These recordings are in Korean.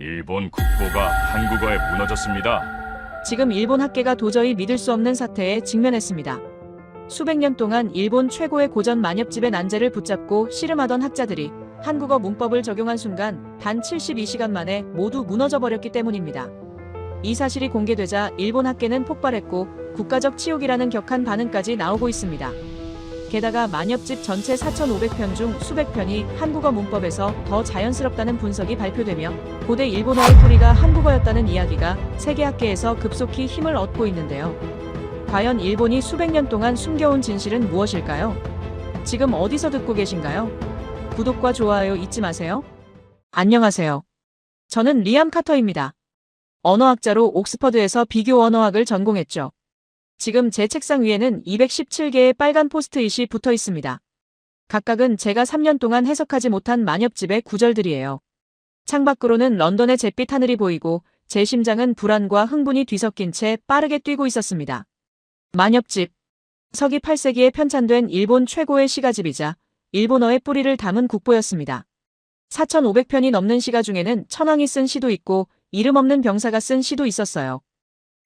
일본 국보가 한국어에 무너졌습니다. 지금 일본 학계가 도저히 믿을 수 없는 사태에 직면했습니다. 수백 년 동안 일본 최고의 고전 만엽집의 난제를 붙잡고 씨름하던 학자들이 한국어 문법을 적용한 순간 단 72시간 만에 모두 무너져버렸기 때문입니다. 이 사실이 공개되자 일본 학계는 폭발했고 국가적 치욕이라는 격한 반응까지 나오고 있습니다. 게다가 만엽집 전체 4,500편 중 수백 편이 한국어 문법에서 더 자연스럽다는 분석이 발표되며 고대 일본어의 뿌리가 한국어였다는 이야기가 세계학계에서 급속히 힘을 얻고 있는데요. 과연 일본이 수백 년 동안 숨겨온 진실은 무엇일까요? 지금 어디서 듣고 계신가요? 구독과 좋아요 잊지 마세요. 안녕하세요. 저는 리암 카터입니다. 언어학자로 옥스퍼드에서 비교 언어학을 전공했죠. 지금 제 책상 위에는 217개의 빨간 포스트잇이 붙어 있습니다. 각각은 제가 3년 동안 해석하지 못한 만엽집의 구절들이에요. 창밖으로는 런던의 잿빛 하늘이 보이고 제 심장은 불안과 흥분이 뒤섞인 채 빠르게 뛰고 있었습니다. 만엽집. 서기 8세기에 편찬된 일본 최고의 시가집이자 일본어의 뿌리를 담은 국보였습니다. 4,500편이 넘는 시가 중에는 천황이 쓴 시도 있고 이름 없는 병사가 쓴 시도 있었어요.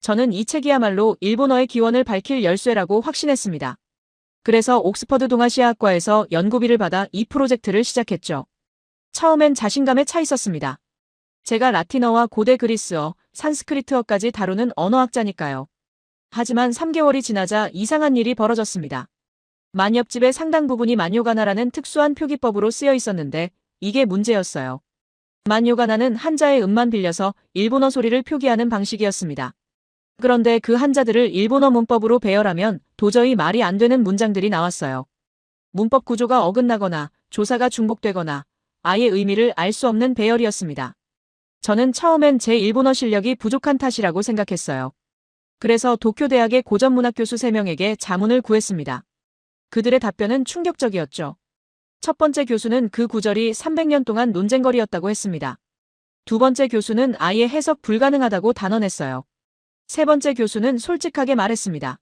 저는 이 책이야말로 일본어의 기원을 밝힐 열쇠라고 확신했습니다. 그래서 옥스퍼드 동아시아학과에서 연구비를 받아 이 프로젝트를 시작했죠. 처음엔 자신감에 차 있었습니다. 제가 라틴어와 고대 그리스어, 산스크리트어까지 다루는 언어학자니까요. 하지만 3개월이 지나자 이상한 일이 벌어졌습니다. 만엽집의 상당 부분이 만요가나라는 특수한 표기법으로 쓰여 있었는데 이게 문제였어요. 만요가나는 한자의 음만 빌려서 일본어 소리를 표기하는 방식이었습니다. 그런데 그 한자들을 일본어 문법으로 배열하면 도저히 말이 안 되는 문장들이 나왔어요. 문법 구조가 어긋나거나 조사가 중복되거나 아예 의미를 알 수 없는 배열이었습니다. 저는 처음엔 제 일본어 실력이 부족한 탓이라고 생각했어요. 그래서 도쿄대학의 고전문학 교수 3명에게 자문을 구했습니다. 그들의 답변은 충격적이었죠. 첫 번째 교수는 그 구절이 300년 동안 논쟁거리였다고 했습니다. 두 번째 교수는 아예 해석 불가능하다고 단언했어요. 세 번째 교수는 솔직하게 말했습니다.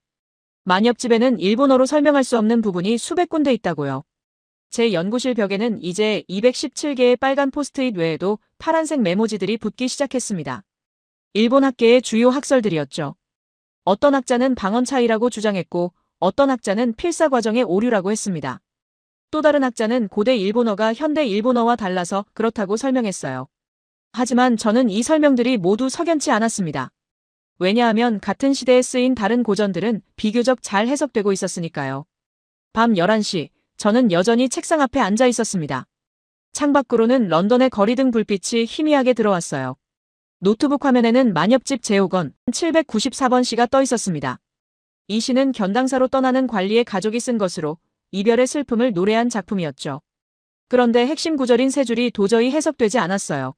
만엽집에는 일본어로 설명할 수 없는 부분이 수백 군데 있다고요. 제 연구실 벽에는 이제 217개의 빨간 포스트잇 외에도 파란색 메모지들이 붙기 시작했습니다. 일본 학계의 주요 학설들이었죠. 어떤 학자는 방언 차이라고 주장했고 어떤 학자는 필사 과정의 오류라고 했습니다. 또 다른 학자는 고대 일본어가 현대 일본어와 달라서 그렇다고 설명했어요. 하지만 저는 이 설명들이 모두 석연치 않았습니다. 왜냐하면 같은 시대에 쓰인 다른 고전들은 비교적 잘 해석되고 있었으니까요. 밤 11시, 저는 여전히 책상 앞에 앉아 있었습니다. 창밖으로는 런던의 거리등 불빛이 희미하게 들어왔어요. 노트북 화면에는 만엽집 제5권 794번 시가 떠 있었습니다. 이 시는 견당사로 떠나는 관리의 가족이 쓴 것으로 이별의 슬픔을 노래한 작품이었죠. 그런데 핵심 구절인 세 줄이 도저히 해석되지 않았어요.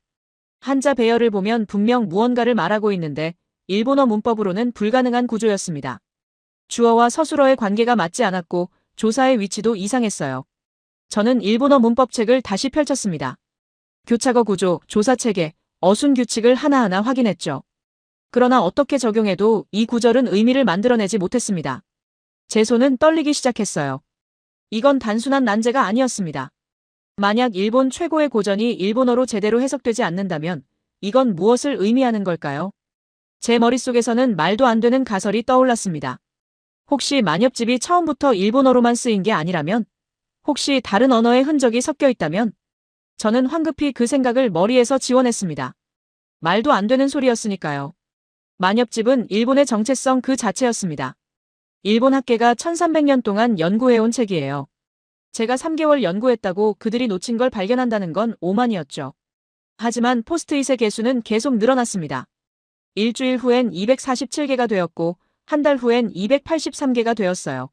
한자 배열을 보면 분명 무언가를 말하고 있는데 일본어 문법으로는 불가능한 구조였습니다. 주어와 서술어의 관계가 맞지 않았고 조사의 위치도 이상했어요. 저는 일본어 문법책을 다시 펼쳤습니다. 교차거 구조, 조사체계, 어순 규칙을 하나하나 확인했죠. 그러나 어떻게 적용해도 이 구절은 의미를 만들어내지 못했습니다. 제 손은 떨리기 시작했어요. 이건 단순한 난제가 아니었습니다. 만약 일본 최고의 고전이 일본어로 제대로 해석되지 않는다면 이건 무엇을 의미하는 걸까요? 제 머릿속에서는 말도 안 되는 가설이 떠올랐습니다. 혹시 만엽집이 처음부터 일본어로만 쓰인 게 아니라면? 혹시 다른 언어의 흔적이 섞여 있다면? 저는 황급히 그 생각을 머리에서 지워냈습니다. 말도 안 되는 소리였으니까요. 만엽집은 일본의 정체성 그 자체였습니다. 일본 학계가 1300년 동안 연구해온 책이에요. 제가 3개월 연구했다고 그들이 놓친 걸 발견한다는 건 오만이었죠. 하지만 포스트잇의 개수는 계속 늘어났습니다. 일주일 후엔 247개가 되었고 한 달 후엔 283개가 되었어요.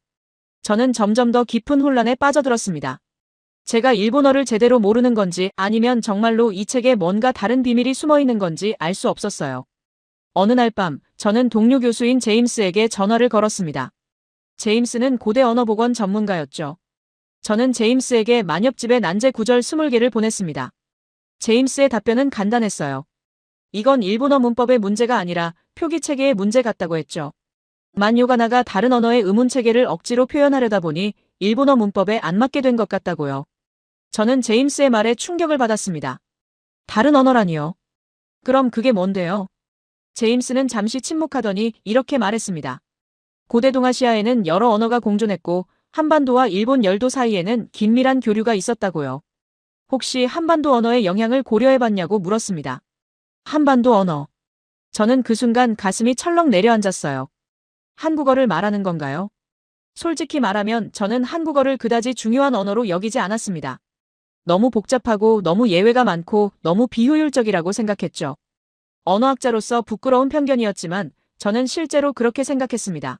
저는 점점 더 깊은 혼란에 빠져들었습니다. 제가 일본어를 제대로 모르는 건지 아니면 정말로 이 책에 뭔가 다른 비밀이 숨어 있는 건지 알 수 없었어요. 어느 날 밤 저는 동료 교수인 제임스에게 전화를 걸었습니다. 제임스는 고대 언어복원 전문가였죠. 저는 제임스에게 만엽집의 난제 구절 20개를 보냈습니다. 제임스의 답변은 간단했어요. 이건 일본어 문법의 문제가 아니라 표기체계의 문제 같다고 했죠. 만요가나가 다른 언어의 의문체계를 억지로 표현하려다 보니 일본어 문법에 안 맞게 된 것 같다고요. 저는 제임스의 말에 충격을 받았습니다. 다른 언어라니요. 그럼 그게 뭔데요? 제임스는 잠시 침묵하더니 이렇게 말했습니다. 고대 동아시아에는 여러 언어가 공존했고 한반도와 일본 열도 사이에는 긴밀한 교류가 있었다고요. 혹시 한반도 언어의 영향을 고려해봤냐고 물었습니다. 한반도 언어. 저는 그 순간 가슴이 철렁 내려앉았어요. 한국어를 말하는 건가요? 솔직히 말하면 저는 한국어를 그다지 중요한 언어로 여기지 않았습니다. 너무 복잡하고 너무 예외가 많고 너무 비효율적이라고 생각했죠. 언어학자로서 부끄러운 편견이었지만 저는 실제로 그렇게 생각했습니다.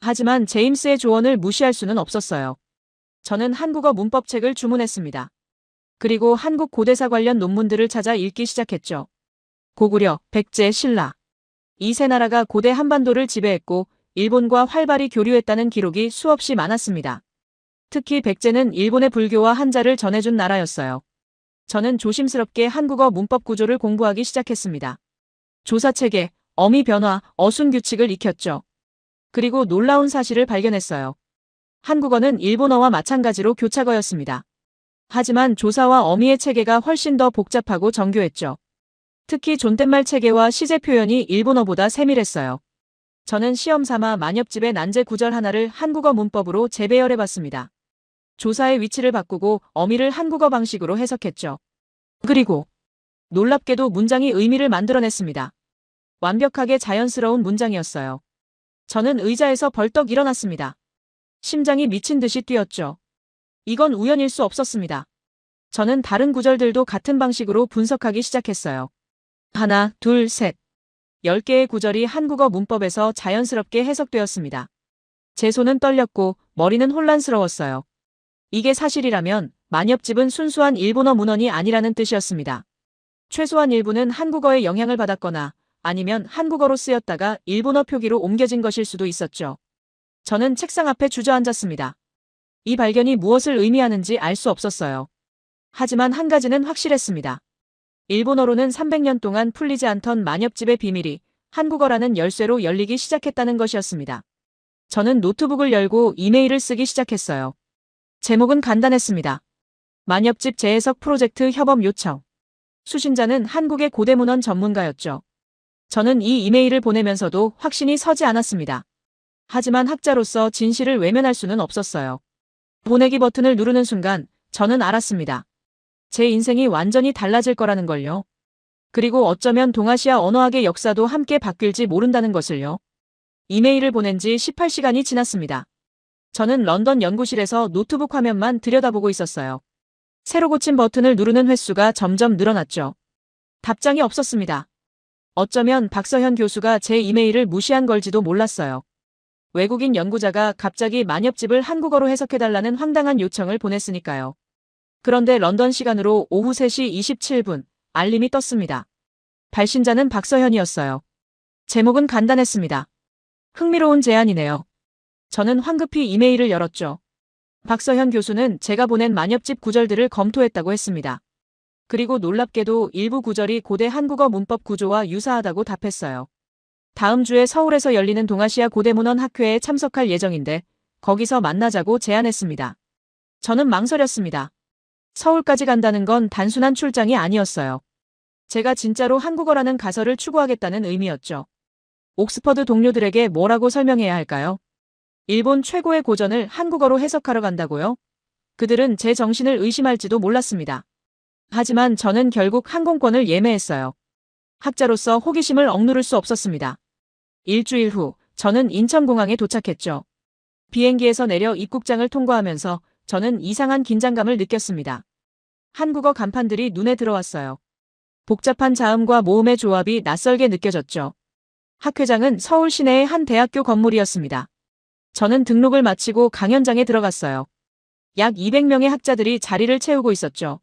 하지만 제임스의 조언을 무시할 수는 없었어요. 저는 한국어 문법책을 주문했습니다. 그리고 한국 고대사 관련 논문들을 찾아 읽기 시작했죠. 고구려, 백제, 신라. 이 세 나라가 고대 한반도를 지배했고 일본과 활발히 교류했다는 기록이 수없이 많았습니다. 특히 백제는 일본의 불교와 한자를 전해준 나라였어요. 저는 조심스럽게 한국어 문법 구조를 공부하기 시작했습니다. 조사체계, 어미 변화, 어순 규칙을 익혔죠. 그리고 놀라운 사실을 발견했어요. 한국어는 일본어와 마찬가지로 교차어였습니다. 하지만 조사와 어미의 체계가 훨씬 더 복잡하고 정교했죠. 특히 존댓말 체계와 시제 표현이 일본어보다 세밀했어요. 저는 시험 삼아 만엽집의 난제 구절 하나를 한국어 문법으로 재배열해봤습니다. 조사의 위치를 바꾸고 어미를 한국어 방식으로 해석했죠. 그리고 놀랍게도 문장이 의미를 만들어냈습니다. 완벽하게 자연스러운 문장이었어요. 저는 의자에서 벌떡 일어났습니다. 심장이 미친 듯이 뛰었죠. 이건 우연일 수 없었습니다. 저는 다른 구절들도 같은 방식으로 분석하기 시작했어요. 하나, 둘, 셋. 10개의 구절이 한국어 문법에서 자연스럽게 해석되었습니다. 제 손은 떨렸고 머리는 혼란스러웠어요. 이게 사실이라면 만엽집은 순수한 일본어 문헌이 아니라는 뜻이었습니다. 최소한 일부는 한국어의 영향을 받았거나 아니면 한국어로 쓰였다가 일본어 표기로 옮겨진 것일 수도 있었죠. 저는 책상 앞에 주저앉았습니다. 이 발견이 무엇을 의미하는지 알 수 없었어요. 하지만 한 가지는 확실했습니다. 일본어로는 300년 동안 풀리지 않던 만엽집의 비밀이 한국어라는 열쇠로 열리기 시작했다는 것이었습니다. 저는 노트북을 열고 이메일을 쓰기 시작했어요. 제목은 간단했습니다. 만엽집 재해석 프로젝트 협업 요청. 수신자는 한국의 고대문헌 전문가였죠. 저는 이 이메일을 보내면서도 확신이 서지 않았습니다. 하지만 학자로서 진실을 외면할 수는 없었어요. 보내기 버튼을 누르는 순간 저는 알았습니다. 제 인생이 완전히 달라질 거라는 걸요. 그리고 어쩌면 동아시아 언어학의 역사도 함께 바뀔지 모른다는 것을요. 이메일을 보낸 지 18시간이 지났습니다. 저는 런던 연구실에서 노트북 화면만 들여다보고 있었어요. 새로 고친 버튼을 누르는 횟수가 점점 늘어났죠. 답장이 없었습니다. 어쩌면 박서현 교수가 제 이메일을 무시한 걸지도 몰랐어요. 외국인 연구자가 갑자기 만엽집을 한국어로 해석해달라는 황당한 요청을 보냈으니까요. 그런데 런던 시간으로 오후 3시 27분, 알림이 떴습니다. 발신자는 박서현이었어요. 제목은 간단했습니다. 흥미로운 제안이네요. 저는 황급히 이메일을 열었죠. 박서현 교수는 제가 보낸 만엽집 구절들을 검토했다고 했습니다. 그리고 놀랍게도 일부 구절이 고대 한국어 문법 구조와 유사하다고 답했어요. 다음 주에 서울에서 열리는 동아시아 고대문헌 학회에 참석할 예정인데 거기서 만나자고 제안했습니다. 저는 망설였습니다. 서울까지 간다는 건 단순한 출장이 아니었어요. 제가 진짜로 한국어라는 가설을 추구하겠다는 의미였죠. 옥스퍼드 동료들에게 뭐라고 설명해야 할까요? 일본 최고의 고전을 한국어로 해석하러 간다고요? 그들은 제 정신을 의심할지도 몰랐습니다. 하지만 저는 결국 항공권을 예매했어요. 학자로서 호기심을 억누를 수 없었습니다. 일주일 후 저는 인천공항에 도착했죠. 비행기에서 내려 입국장을 통과하면서 저는 이상한 긴장감을 느꼈습니다. 한국어 간판들이 눈에 들어왔어요. 복잡한 자음과 모음의 조합이 낯설게 느껴졌죠. 학회장은 서울 시내의 한 대학교 건물이었습니다. 저는 등록을 마치고 강연장에 들어갔어요. 약 200명의 학자들이 자리를 채우고 있었죠.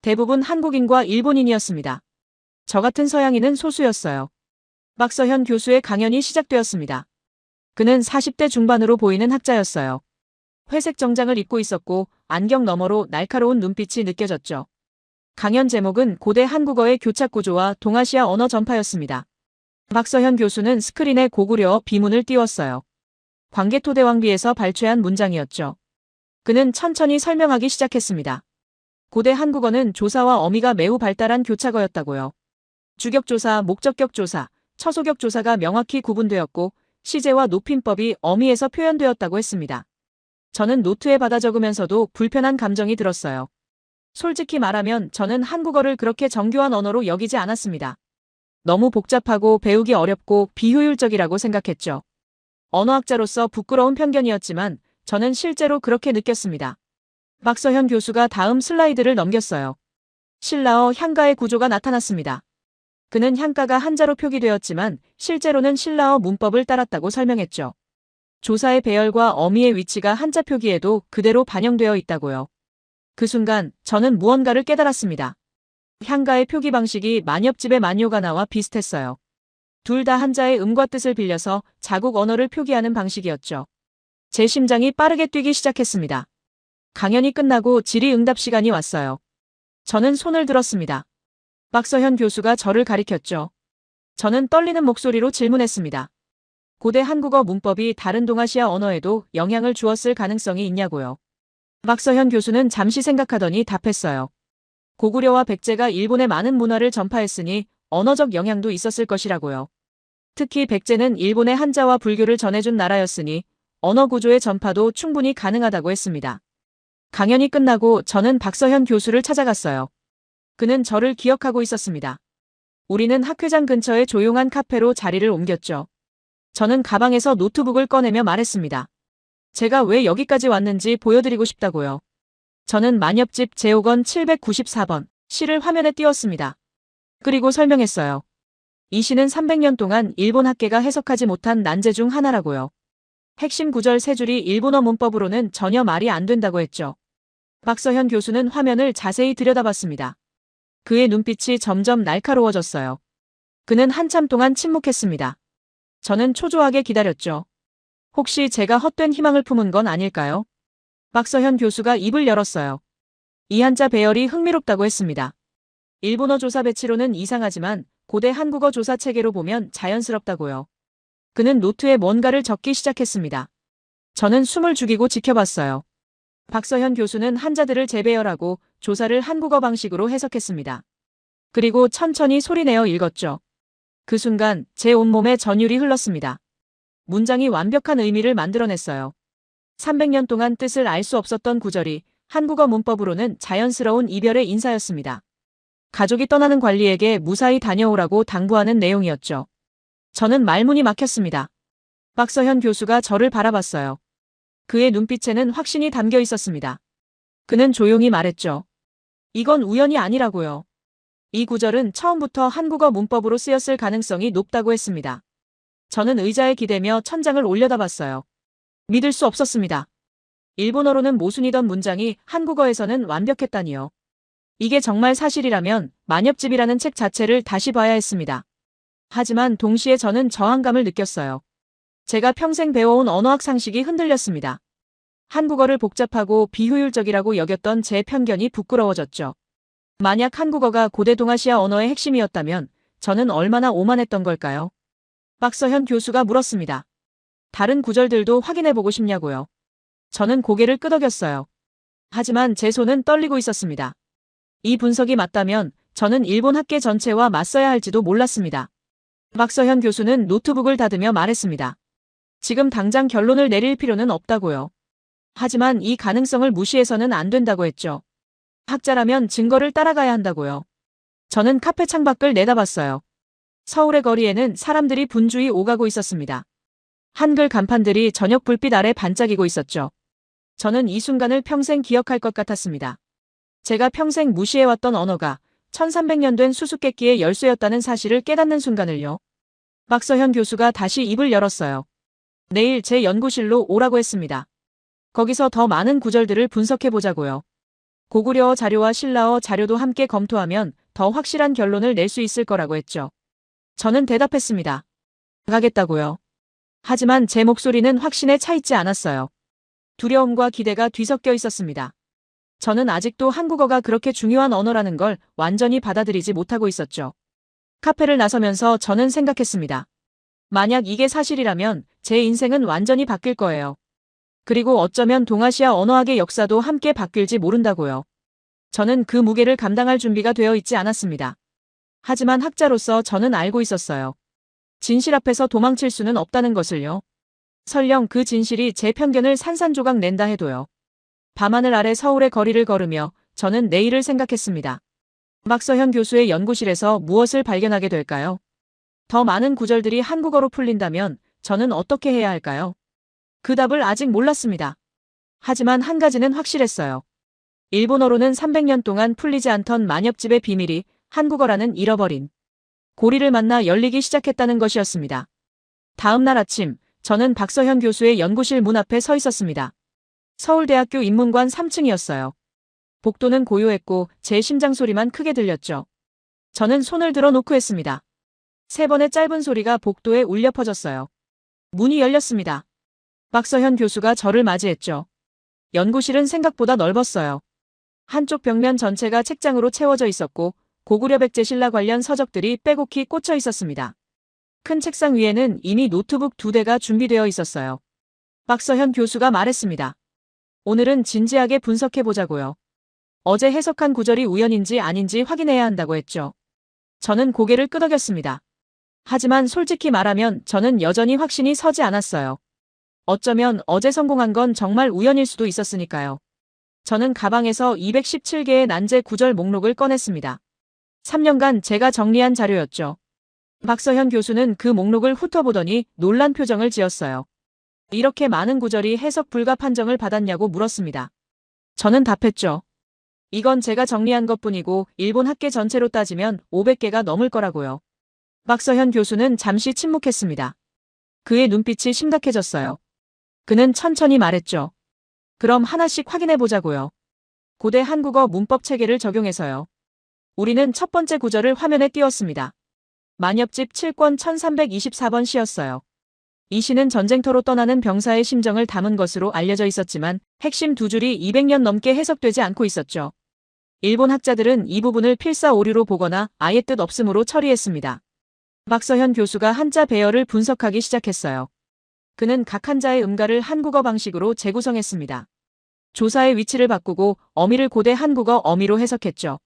대부분 한국인과 일본인이었습니다. 저 같은 서양인은 소수였어요. 박서현 교수의 강연이 시작되었습니다. 그는 40대 중반으로 보이는 학자였어요. 회색 정장을 입고 있었고 안경 너머로 날카로운 눈빛이 느껴졌죠. 강연 제목은 고대 한국어의 교착 구조와 동아시아 언어 전파였습니다. 박서현 교수는 스크린에 고구려 비문을 띄웠어요. 광개토대왕비에서 발췌한 문장이었죠. 그는 천천히 설명하기 시작했습니다. 고대 한국어는 조사와 어미가 매우 발달한 교착어였다고요. 주격조사, 목적격조사, 처소격조사가 명확히 구분되었고 시제와 높임법이 어미에서 표현되었다고 했습니다. 저는 노트에 받아 적으면서도 불편한 감정이 들었어요. 솔직히 말하면 저는 한국어를 그렇게 정교한 언어로 여기지 않았습니다. 너무 복잡하고 배우기 어렵고 비효율적이라고 생각했죠. 언어학자로서 부끄러운 편견이었지만 저는 실제로 그렇게 느꼈습니다. 박서현 교수가 다음 슬라이드를 넘겼어요. 신라어 향가의 구조가 나타났습니다. 그는 향가가 한자로 표기되었지만 실제로는 신라어 문법을 따랐다고 설명했죠. 조사의 배열과 어미의 위치가 한자 표기에도 그대로 반영되어 있다고요. 그 순간 저는 무언가를 깨달았습니다. 향가의 표기 방식이 만엽집의 만요가나와 비슷했어요. 둘 다 한자의 음과 뜻을 빌려서 자국 언어를 표기하는 방식이었죠. 제 심장이 빠르게 뛰기 시작했습니다. 강연이 끝나고 질의응답 시간이 왔어요. 저는 손을 들었습니다. 박서현 교수가 저를 가리켰죠. 저는 떨리는 목소리로 질문했습니다. 고대 한국어 문법이 다른 동아시아 언어에도 영향을 주었을 가능성이 있냐고요. 박서현 교수는 잠시 생각하더니 답했어요. 고구려와 백제가 일본의 많은 문화를 전파했으니 언어적 영향도 있었을 것이라고요. 특히 백제는 일본의 한자와 불교를 전해준 나라였으니 언어 구조의 전파도 충분히 가능하다고 했습니다. 강연이 끝나고 저는 박서현 교수를 찾아갔어요. 그는 저를 기억하고 있었습니다. 우리는 학회장 근처의 조용한 카페로 자리를 옮겼죠. 저는 가방에서 노트북을 꺼내며 말했습니다. 제가 왜 여기까지 왔는지 보여드리고 싶다고요. 저는 만엽집 제5권 794번 시를 화면에 띄웠습니다. 그리고 설명했어요. 이 시는 300년 동안 일본 학계가 해석하지 못한 난제 중 하나라고요. 핵심 구절 세 줄이 일본어 문법으로는 전혀 말이 안 된다고 했죠. 박서현 교수는 화면을 자세히 들여다봤습니다. 그의 눈빛이 점점 날카로워졌어요. 그는 한참 동안 침묵했습니다. 저는 초조하게 기다렸죠. 혹시 제가 헛된 희망을 품은 건 아닐까요? 박서현 교수가 입을 열었어요. 이 한자 배열이 흥미롭다고 했습니다. 일본어 조사 배치로는 이상하지만 고대 한국어 조사 체계로 보면 자연스럽다고요. 그는 노트에 뭔가를 적기 시작했습니다. 저는 숨을 죽이고 지켜봤어요. 박서현 교수는 한자들을 재배열하고 조사를 한국어 방식으로 해석했습니다. 그리고 천천히 소리내어 읽었죠. 그 순간 제 온몸에 전율이 흘렀습니다. 문장이 완벽한 의미를 만들어냈어요. 300년 동안 뜻을 알 수 없었던 구절이 한국어 문법으로는 자연스러운 이별의 인사였습니다. 가족이 떠나는 관리에게 무사히 다녀오라고 당부하는 내용이었죠. 저는 말문이 막혔습니다. 박서현 교수가 저를 바라봤어요. 그의 눈빛에는 확신이 담겨 있었습니다. 그는 조용히 말했죠. 이건 우연이 아니라고요. 이 구절은 처음부터 한국어 문법으로 쓰였을 가능성이 높다고 했습니다. 저는 의자에 기대며 천장을 올려다봤어요. 믿을 수 없었습니다. 일본어로는 모순이던 문장이 한국어에서는 완벽했다니요. 이게 정말 사실이라면 만엽집이라는 책 자체를 다시 봐야 했습니다. 하지만 동시에 저는 저항감을 느꼈어요. 제가 평생 배워온 언어학 상식이 흔들렸습니다. 한국어를 복잡하고 비효율적이라고 여겼던 제 편견이 부끄러워졌죠. 만약 한국어가 고대 동아시아 언어의 핵심이었다면 저는 얼마나 오만했던 걸까요? 박서현 교수가 물었습니다. 다른 구절들도 확인해보고 싶냐고요. 저는 고개를 끄덕였어요. 하지만 제 손은 떨리고 있었습니다. 이 분석이 맞다면 저는 일본 학계 전체와 맞서야 할지도 몰랐습니다. 박서현 교수는 노트북을 닫으며 말했습니다. 지금 당장 결론을 내릴 필요는 없다고요. 하지만 이 가능성을 무시해서는 안 된다고 했죠. 학자라면 증거를 따라가야 한다고요. 저는 카페 창밖을 내다봤어요. 서울의 거리에는 사람들이 분주히 오가고 있었습니다. 한글 간판들이 저녁 불빛 아래 반짝이고 있었죠. 저는 이 순간을 평생 기억할 것 같았습니다. 제가 평생 무시해왔던 언어가 1300년 된 수수께끼의 열쇠였다는 사실을 깨닫는 순간을요. 박서현 교수가 다시 입을 열었어요. 내일 제 연구실로 오라고 했습니다. 거기서 더 많은 구절들을 분석해보자고요. 고구려어 자료와 신라어 자료도 함께 검토하면 더 확실한 결론을 낼 수 있을 거라고 했죠. 저는 대답했습니다. 가겠다고요. 하지만 제 목소리는 확신에 차 있지 않았어요. 두려움과 기대가 뒤섞여 있었습니다. 저는 아직도 한국어가 그렇게 중요한 언어라는 걸 완전히 받아들이지 못하고 있었죠. 카페를 나서면서 저는 생각했습니다. 만약 이게 사실이라면 제 인생은 완전히 바뀔 거예요. 그리고 어쩌면 동아시아 언어학의 역사도 함께 바뀔지 모른다고요. 저는 그 무게를 감당할 준비가 되어 있지 않았습니다. 하지만 학자로서 저는 알고 있었어요. 진실 앞에서 도망칠 수는 없다는 것을요. 설령 그 진실이 제 편견을 산산조각 낸다 해도요. 밤하늘 아래 서울의 거리를 걸으며 저는 내일을 생각했습니다. 박서현 교수의 연구실에서 무엇을 발견하게 될까요? 더 많은 구절들이 한국어로 풀린다면 저는 어떻게 해야 할까요? 그 답을 아직 몰랐습니다. 하지만 한 가지는 확실했어요. 일본어로는 300년 동안 풀리지 않던 만엽집의 비밀이 한국어라는 잃어버린 고리를 만나 열리기 시작했다는 것이었습니다. 다음 날 아침, 저는 박서현 교수의 연구실 문 앞에 서 있었습니다. 서울대학교 인문관 3층이었어요. 복도는 고요했고 제 심장 소리만 크게 들렸죠. 저는 손을 들어 놓고 했습니다. 3번의 짧은 소리가 복도에 울려 퍼졌어요. 문이 열렸습니다. 박서현 교수가 저를 맞이했죠. 연구실은 생각보다 넓었어요. 한쪽 벽면 전체가 책장으로 채워져 있었고 고구려 백제 신라 관련 서적들이 빼곡히 꽂혀 있었습니다. 큰 책상 위에는 이미 노트북 2대가 준비되어 있었어요. 박서현 교수가 말했습니다. 오늘은 진지하게 분석해보자고요. 어제 해석한 구절이 우연인지 아닌지 확인해야 한다고 했죠. 저는 고개를 끄덕였습니다. 하지만 솔직히 말하면 저는 여전히 확신이 서지 않았어요. 어쩌면 어제 성공한 건 정말 우연일 수도 있었으니까요. 저는 가방에서 217개의 난제 구절 목록을 꺼냈습니다. 3년간 제가 정리한 자료였죠. 박서현 교수는 그 목록을 훑어보더니 놀란 표정을 지었어요. 이렇게 많은 구절이 해석 불가 판정을 받았냐고 물었습니다. 저는 답했죠. 이건 제가 정리한 것뿐이고 일본 학계 전체로 따지면 500개가 넘을 거라고요. 박서현 교수는 잠시 침묵했습니다. 그의 눈빛이 심각해졌어요. 그는 천천히 말했죠. 그럼 하나씩 확인해 보자고요. 고대 한국어 문법 체계를 적용해서요. 우리는 첫 번째 구절을 화면에 띄웠습니다. 만엽집 7권 1324번 시였어요. 이 시는 전쟁터로 떠나는 병사의 심정을 담은 것으로 알려져 있었지만 핵심 두 줄이 200년 넘게 해석되지 않고 있었죠. 일본 학자들은 이 부분을 필사 오류로 보거나 아예 뜻 없음으로 처리했습니다. 박서현 교수가 한자 배열을 분석하기 시작했어요. 그는 각 한자의 음가를 한국어 방식으로 재구성했습니다. 조사의 위치를 바꾸고 어미를 고대 한국어 어미로 해석했죠.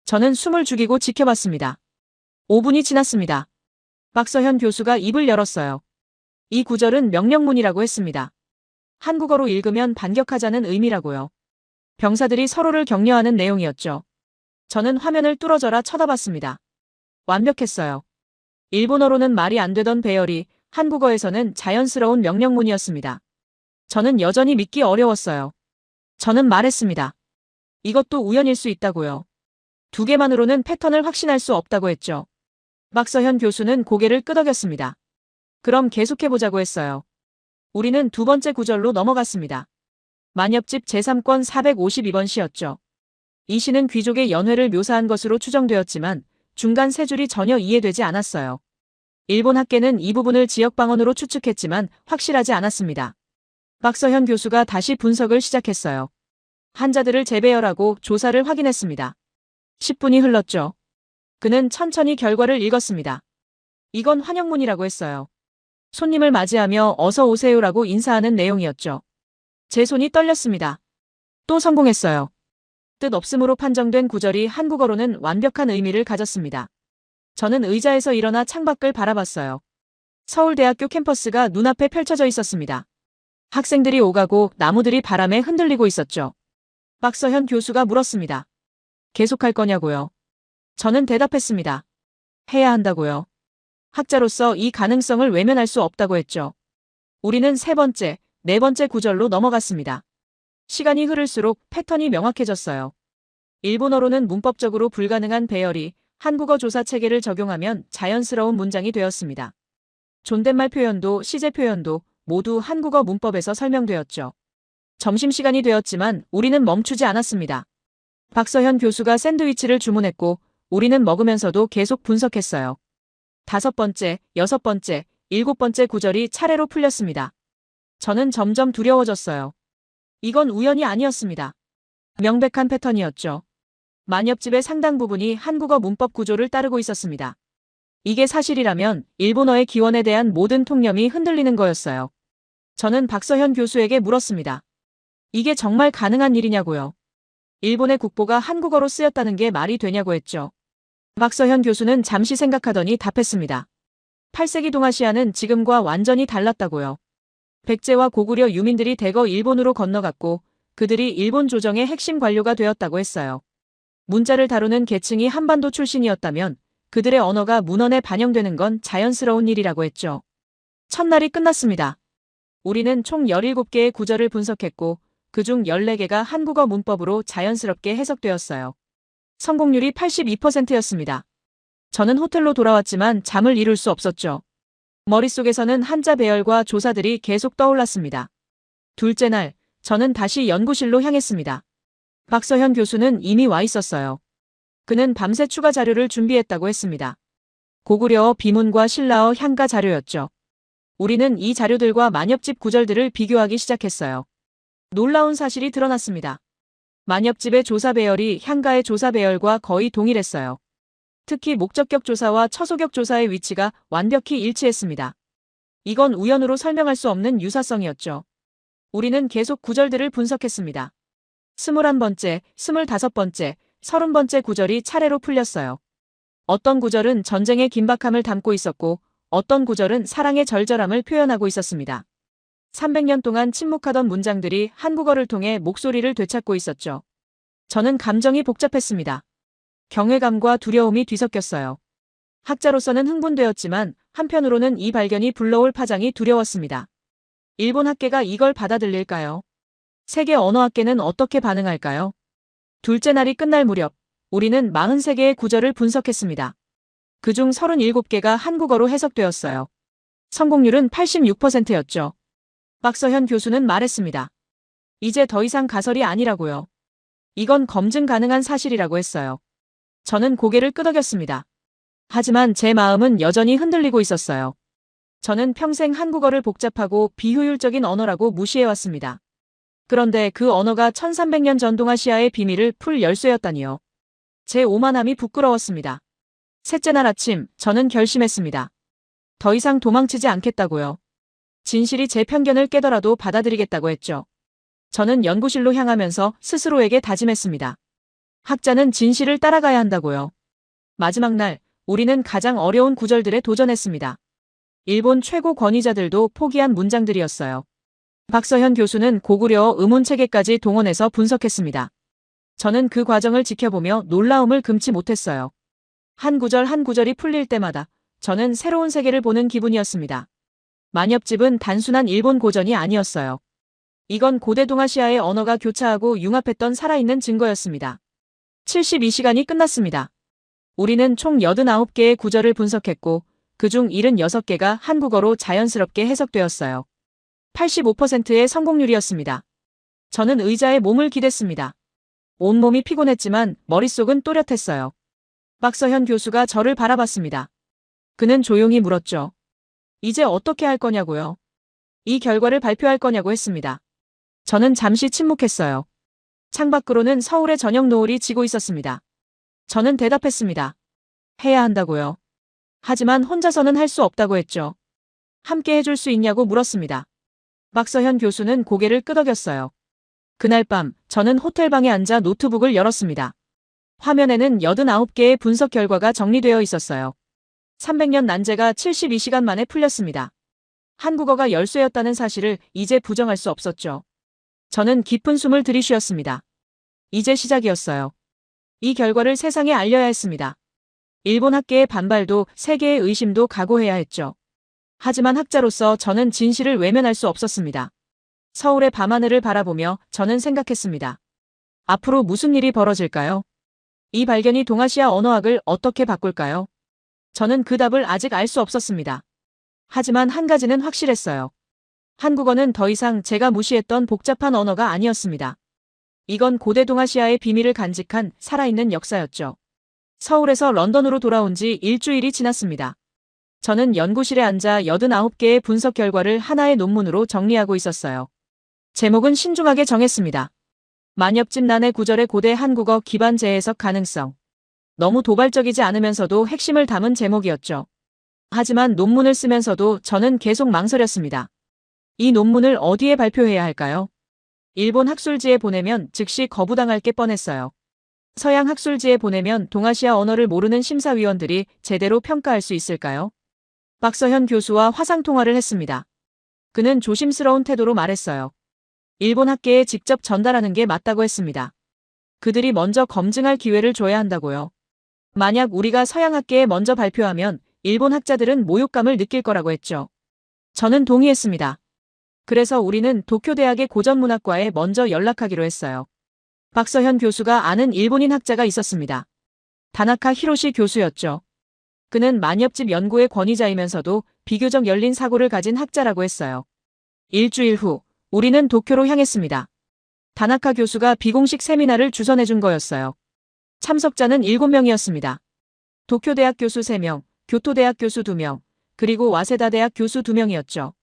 저는 숨을 죽이고 지켜봤습니다. 5분이 지났습니다. 박서현 교수가 입을 열었어요. 이 구절은 명령문이라고 했습니다. 한국어로 읽으면 반격하자는 의미라고요. 병사들이 서로를 격려하는 내용이었죠. 저는 화면을 뚫어져라 쳐다봤습니다. 완벽했어요. 일본어로는 말이 안 되던 배열이 한국어에서는 자연스러운 명령문이었습니다. 저는 여전히 믿기 어려웠어요. 저는 말했습니다. 이것도 우연일 수 있다고요. 2개만으로는 패턴을 확신할 수 없다고 했죠. 박서현 교수는 고개를 끄덕였습니다. 그럼 계속해보자고 했어요. 우리는 두 번째 구절로 넘어갔습니다. 만엽집 제3권 452번 시였죠. 이 시는 귀족의 연회를 묘사한 것으로 추정되었지만 중간 세 줄이 전혀 이해되지 않았어요. 일본 학계는 이 부분을 지역방언으로 추측했지만 확실하지 않았습니다. 박서현 교수가 다시 분석을 시작했어요. 한자들을 재배열하고 조사를 확인했습니다. 10분이 흘렀죠. 그는 천천히 결과를 읽었습니다. 이건 환영문이라고 했어요. 손님을 맞이하며 어서 오세요라고 인사하는 내용이었죠. 제 손이 떨렸습니다. 또 성공했어요. 뜻 없음으로 판정된 구절이 한국어로는 완벽한 의미를 가졌습니다. 저는 의자에서 일어나 창밖을 바라봤어요. 서울대학교 캠퍼스가 눈앞에 펼쳐져 있었습니다. 학생들이 오가고 나무들이 바람에 흔들리고 있었죠. 박서현 교수가 물었습니다. 계속할 거냐고요? 저는 대답했습니다. 해야 한다고요. 학자로서 이 가능성을 외면할 수 없다고 했죠. 우리는 세 번째, 네 번째 구절로 넘어갔습니다. 시간이 흐를수록 패턴이 명확해졌어요. 일본어로는 문법적으로 불가능한 배열이 한국어 조사 체계를 적용하면 자연스러운 문장이 되었습니다. 존댓말 표현도 시제 표현도 모두 한국어 문법에서 설명되었죠. 점심시간이 되었지만 우리는 멈추지 않았습니다. 박서현 교수가 샌드위치를 주문했고 우리는 먹으면서도 계속 분석했어요. 5번째, 6번째, 7번째 구절이 차례로 풀렸습니다. 저는 점점 두려워졌어요. 이건 우연이 아니었습니다. 명백한 패턴이었죠. 만엽집의 상당 부분이 한국어 문법 구조를 따르고 있었습니다. 이게 사실이라면 일본어의 기원에 대한 모든 통념이 흔들리는 거였어요. 저는 박서현 교수에게 물었습니다. 이게 정말 가능한 일이냐고요. 일본의 국보가 한국어로 쓰였다는 게 말이 되냐고 했죠. 박서현 교수는 잠시 생각하더니 답했습니다. 8세기 동아시아는 지금과 완전히 달랐다고요. 백제와 고구려 유민들이 대거 일본으로 건너갔고 그들이 일본 조정의 핵심 관료가 되었다고 했어요. 문자를 다루는 계층이 한반도 출신이었다면 그들의 언어가 문헌에 반영되는 건 자연스러운 일이라고 했죠. 첫날이 끝났습니다. 우리는 총 17개의 구절을 분석했고 그중 14개가 한국어 문법으로 자연스럽게 해석되었어요. 성공률이 82%였습니다. 저는 호텔로 돌아왔지만 잠을 이룰 수 없었죠. 머릿속에서는 한자 배열과 조사들이 계속 떠올랐습니다. 둘째 날, 저는 다시 연구실로 향했습니다. 박서현 교수는 이미 와 있었어요. 그는 밤새 추가 자료를 준비했다고 했습니다. 고구려어 비문과 신라어 향가 자료였죠. 우리는 이 자료들과 만엽집 구절들을 비교하기 시작했어요. 놀라운 사실이 드러났습니다. 만엽집의 조사 배열이 향가의 조사 배열과 거의 동일했어요. 특히 목적격 조사와 처소격 조사의 위치가 완벽히 일치했습니다. 이건 우연으로 설명할 수 없는 유사성이었죠. 우리는 계속 구절들을 분석했습니다. 21번째, 25번째, 30번째 구절이 차례로 풀렸어요. 어떤 구절은 전쟁의 긴박함을 담고 있었고 어떤 구절은 사랑의 절절함을 표현하고 있었습니다. 300년 동안 침묵하던 문장들이 한국어를 통해 목소리를 되찾고 있었죠. 저는 감정이 복잡했습니다. 경외감과 두려움이 뒤섞였어요. 학자로서는 흥분되었지만 한편으로는 이 발견이 불러올 파장이 두려웠습니다. 일본 학계가 이걸 받아들일까요? 세계 언어학계는 어떻게 반응할까요? 둘째 날이 끝날 무렵 우리는 43개의 구절을 분석했습니다. 그중 37개가 한국어로 해석되었어요. 성공률은 86%였죠. 박서현 교수는 말했습니다. 이제 더 이상 가설이 아니라고요. 이건 검증 가능한 사실이라고 했어요. 저는 고개를 끄덕였습니다. 하지만 제 마음은 여전히 흔들리고 있었어요. 저는 평생 한국어를 복잡하고 비효율적인 언어라고 무시해왔습니다. 그런데 그 언어가 1300년 전 동아시아의 비밀을 풀 열쇠였다니요. 제 오만함이 부끄러웠습니다. 셋째 날 아침, 저는 결심했습니다. 더 이상 도망치지 않겠다고요. 진실이 제 편견을 깨더라도 받아들이겠다고 했죠. 저는 연구실로 향하면서 스스로에게 다짐했습니다. 학자는 진실을 따라가야 한다고요. 마지막 날, 우리는 가장 어려운 구절들에 도전했습니다. 일본 최고 권위자들도 포기한 문장들이었어요. 박서현 교수는 고구려어 의문체계까지 동원해서 분석했습니다. 저는 그 과정을 지켜보며 놀라움을 금치 못했어요. 한 구절 한 구절이 풀릴 때마다 저는 새로운 세계를 보는 기분이었습니다. 만엽집은 단순한 일본 고전이 아니었어요. 이건 고대 동아시아의 언어가 교차하고 융합했던 살아있는 증거였습니다. 72시간이 끝났습니다. 우리는 총 89개의 구절을 분석했고 그중 76개가 한국어로 자연스럽게 해석되었어요. 85%의 성공률이었습니다. 저는 의자에 몸을 기댔습니다. 온몸이 피곤했지만 머릿속은 또렷했어요. 박서현 교수가 저를 바라봤습니다. 그는 조용히 물었죠. 이제 어떻게 할 거냐고요? 이 결과를 발표할 거냐고 했습니다. 저는 잠시 침묵했어요. 창밖으로는 서울의 저녁 노을이 지고 있었습니다. 저는 대답했습니다. 해야 한다고요. 하지만 혼자서는 할 수 없다고 했죠. 함께 해줄 수 있냐고 물었습니다. 박서현 교수는 고개를 끄덕였어요. 그날 밤 저는 호텔방에 앉아 노트북을 열었습니다. 화면에는 89개의 분석 결과가 정리되어 있었어요. 300년 난제가 72시간 만에 풀렸습니다. 한국어가 열쇠였다는 사실을 이제 부정할 수 없었죠. 저는 깊은 숨을 들이쉬었습니다. 이제 시작이었어요. 이 결과를 세상에 알려야 했습니다. 일본 학계의 반발도 세계의 의심도 각오해야 했죠. 하지만 학자로서 저는 진실을 외면할 수 없었습니다. 서울의 밤하늘을 바라보며 저는 생각했습니다. 앞으로 무슨 일이 벌어질까요? 이 발견이 동아시아 언어학을 어떻게 바꿀까요? 저는 그 답을 아직 알 수 없었습니다. 하지만 한 가지는 확실했어요. 한국어는 더 이상 제가 무시했던 복잡한 언어가 아니었습니다. 이건 고대 동아시아의 비밀을 간직한 살아있는 역사였죠. 서울에서 런던으로 돌아온 지 일주일이 지났습니다. 저는 연구실에 앉아 89개의 분석 결과를 하나의 논문으로 정리하고 있었어요. 제목은 신중하게 정했습니다. 만엽집 난의 구절의 고대 한국어 기반 재해석 가능성. 너무 도발적이지 않으면서도 핵심을 담은 제목이었죠. 하지만 논문을 쓰면서도 저는 계속 망설였습니다. 이 논문을 어디에 발표해야 할까요? 일본 학술지에 보내면 즉시 거부당할 게 뻔했어요. 서양 학술지에 보내면 동아시아 언어를 모르는 심사위원들이 제대로 평가할 수 있을까요? 박서현 교수와 화상통화를 했습니다. 그는 조심스러운 태도로 말했어요. 일본 학계에 직접 전달하는 게 맞다고 했습니다. 그들이 먼저 검증할 기회를 줘야 한다고요. 만약 우리가 서양 학계에 먼저 발표하면 일본 학자들은 모욕감을 느낄 거라고 했죠. 저는 동의했습니다. 그래서 우리는 도쿄대학의 고전문학과에 먼저 연락하기로 했어요. 박서현 교수가 아는 일본인 학자가 있었습니다. 다나카 히로시 교수였죠. 그는 만엽집 연구의 권위자이면서도 비교적 열린 사고를 가진 학자라고 했어요. 일주일 후 우리는 도쿄로 향했습니다. 다나카 교수가 비공식 세미나를 주선해준 거였어요. 참석자는 7명이었습니다. 도쿄대학 교수 3명, 교토대학 교수 2명, 그리고 와세다대학 교수 2명이었죠.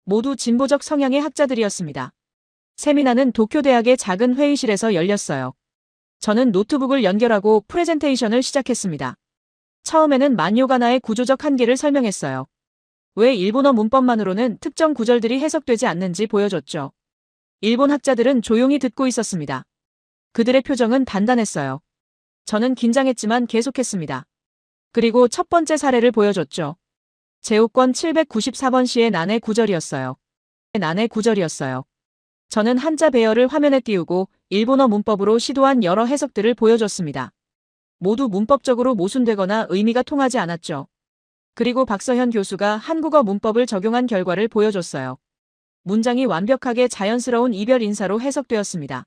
모두 진보적 성향의 학자들이었습니다. 세미나는 도쿄대학의 작은 회의실에서 열렸어요. 저는 노트북을 연결하고 프레젠테이션을 시작했습니다. 처음에는 만요가나의 구조적 한계를 설명했어요. 왜 일본어 문법만으로는 특정 구절들이 해석되지 않는지 보여줬죠. 일본 학자들은 조용히 듣고 있었습니다. 그들의 표정은 단단했어요. 저는 긴장했지만 계속했습니다. 그리고 첫 번째 사례를 보여줬죠. 제호권 794번 시의 난의 구절이었어요. 난의 구절이었어요. 저는 한자 배열을 화면에 띄우고 일본어 문법으로 시도한 여러 해석들을 보여줬습니다. 모두 문법적으로 모순되거나 의미가 통하지 않았죠. 그리고 박서현 교수가 한국어 문법을 적용한 결과를 보여줬어요. 문장이 완벽하게 자연스러운 이별 인사로 해석되었습니다.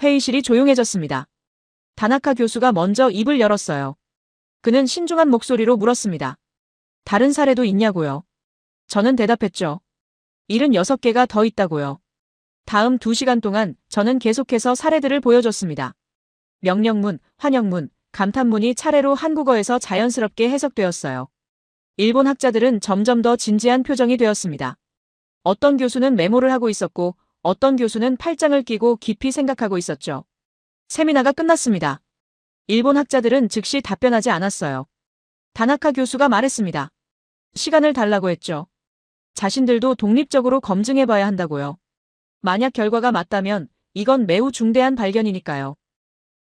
회의실이 조용해졌습니다. 다나카 교수가 먼저 입을 열었어요. 그는 신중한 목소리로 물었습니다. 다른 사례도 있냐고요? 저는 대답했죠. 76개가 더 있다고요. 다음 2시간 동안 저는 계속해서 사례들을 보여줬습니다. 명령문, 환영문, 감탄문이 차례로 한국어에서 자연스럽게 해석되었어요. 일본 학자들은 점점 더 진지한 표정이 되었습니다. 어떤 교수는 메모를 하고 있었고 어떤 교수는 팔짱을 끼고 깊이 생각하고 있었죠. 세미나가 끝났습니다. 일본 학자들은 즉시 답변하지 않았어요. 다나카 교수가 말했습니다. 시간을 달라고 했죠. 자신들도 독립적으로 검증해봐야 한다고요. 만약 결과가 맞다면 이건 매우 중대한 발견이니까요.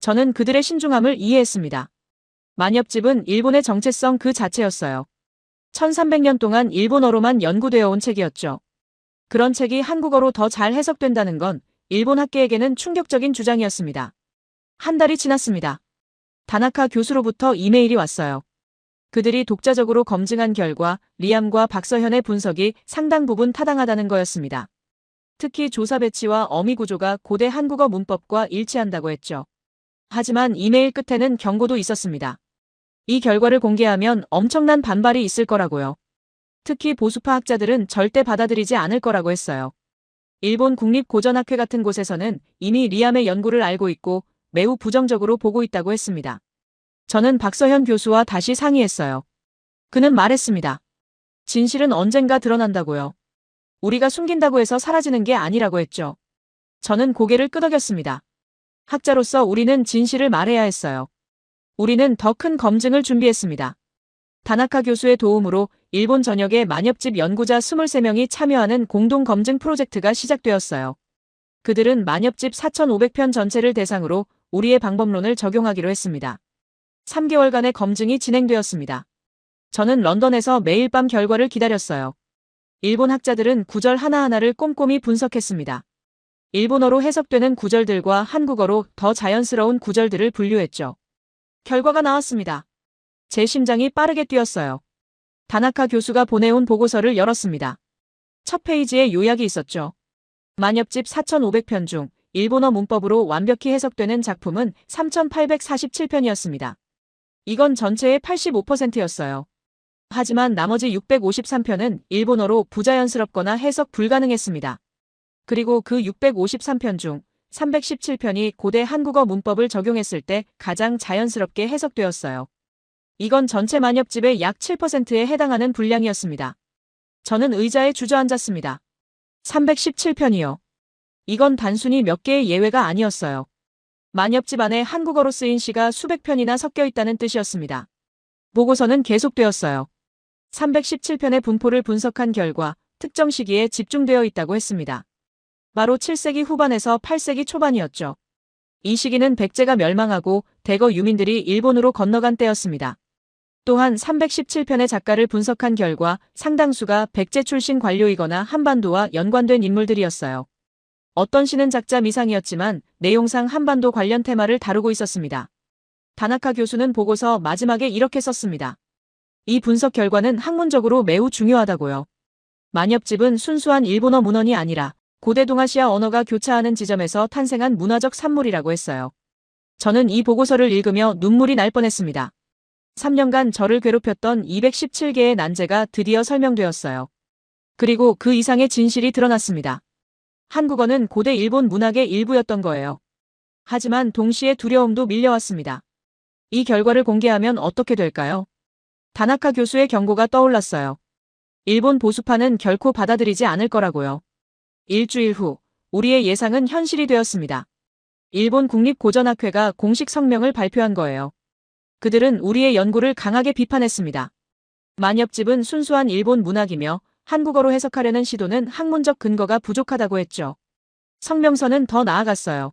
저는 그들의 신중함을 이해했습니다. 만엽집은 일본의 정체성 그 자체였어요. 1300년 동안 일본어로만 연구되어 온 책이었죠. 그런 책이 한국어로 더 잘 해석된다는 건 일본 학계에게는 충격적인 주장이었습니다. 한 달이 지났습니다. 다나카 교수로부터 이메일이 왔어요. 그들이 독자적으로 검증한 결과 리암과 박서현의 분석이 상당 부분 타당하다는 거였습니다. 특히 조사 배치와 어미 구조가 고대 한국어 문법과 일치한다고 했죠. 하지만 이메일 끝에는 경고도 있었습니다. 이 결과를 공개하면 엄청난 반발이 있을 거라고요. 특히 보수파 학자들은 절대 받아들이지 않을 거라고 했어요. 일본 국립고전학회 같은 곳에서는 이미 리암의 연구를 알고 있고 매우 부정적으로 보고 있다고 했습니다. 저는 박서현 교수와 다시 상의했어요. 그는 말했습니다. 진실은 언젠가 드러난다고요. 우리가 숨긴다고 해서 사라지는 게 아니라고 했죠. 저는 고개를 끄덕였습니다. 학자로서 우리는 진실을 말해야 했어요. 우리는 더 큰 검증을 준비했습니다. 다나카 교수의 도움으로 일본 전역의 만엽집 연구자 23명이 참여하는 공동 검증 프로젝트가 시작되었어요. 그들은 만엽집 4,500편 전체를 대상으로 우리의 방법론을 적용하기로 했습니다. 3개월간의 검증이 진행되었습니다. 저는 런던에서 매일 밤 결과를 기다렸어요. 일본 학자들은 구절 하나하나를 꼼꼼히 분석했습니다. 일본어로 해석되는 구절들과 한국어로 더 자연스러운 구절들을 분류했죠. 결과가 나왔습니다. 제 심장이 빠르게 뛰었어요. 다나카 교수가 보내온 보고서를 열었습니다. 첫 페이지에 요약이 있었죠. 만엽집 4,500편 중 일본어 문법으로 완벽히 해석되는 작품은 3,847편이었습니다. 이건 전체의 85%였어요. 하지만 나머지 653편은 일본어로 부자연스럽거나 해석 불가능했습니다. 그리고 그 653편 중 317편이 고대 한국어 문법을 적용했을 때 가장 자연스럽게 해석되었어요. 이건 전체 만엽집의 약 7%에 해당하는 분량이었습니다. 저는 의자에 주저앉았습니다. 317편이요. 이건 단순히 몇 개의 예외가 아니었어요. 만엽집 안에 한국어로 쓰인 시가 수백 편이나 섞여 있다는 뜻이었습니다. 보고서는 계속되었어요. 317편의 분포를 분석한 결과 특정 시기에 집중되어 있다고 했습니다. 바로 7세기 후반에서 8세기 초반이었죠. 이 시기는 백제가 멸망하고 대거 유민들이 일본으로 건너간 때였습니다. 또한 317편의 작가를 분석한 결과 상당수가 백제 출신 관료이거나 한반도와 연관된 인물들이었어요. 어떤 시는 작자 미상이었지만 내용상 한반도 관련 테마를 다루고 있었습니다. 다나카 교수는 보고서 마지막에 이렇게 썼습니다. 이 분석 결과는 학문적으로 매우 중요하다고요. 만엽집은 순수한 일본어 문헌이 아니라 고대 동아시아 언어가 교차하는 지점에서 탄생한 문화적 산물이라고 했어요. 저는 이 보고서를 읽으며 눈물이 날 뻔했습니다. 3년간 저를 괴롭혔던 217개의 난제가 드디어 설명되었어요. 그리고 그 이상의 진실이 드러났습니다. 한국어는 고대 일본 문학의 일부였던 거예요. 하지만 동시에 두려움도 밀려왔습니다. 이 결과를 공개하면 어떻게 될까요? 다나카 교수의 경고가 떠올랐어요. 일본 보수파는 결코 받아들이지 않을 거라고요. 일주일 후 우리의 예상은 현실이 되었습니다. 일본 국립고전학회가 공식 성명을 발표한 거예요. 그들은 우리의 연구를 강하게 비판했습니다. 만엽집은 순수한 일본 문학이며 한국어로 해석하려는 시도는 학문적 근거가 부족하다고 했죠. 성명서는 더 나아갔어요.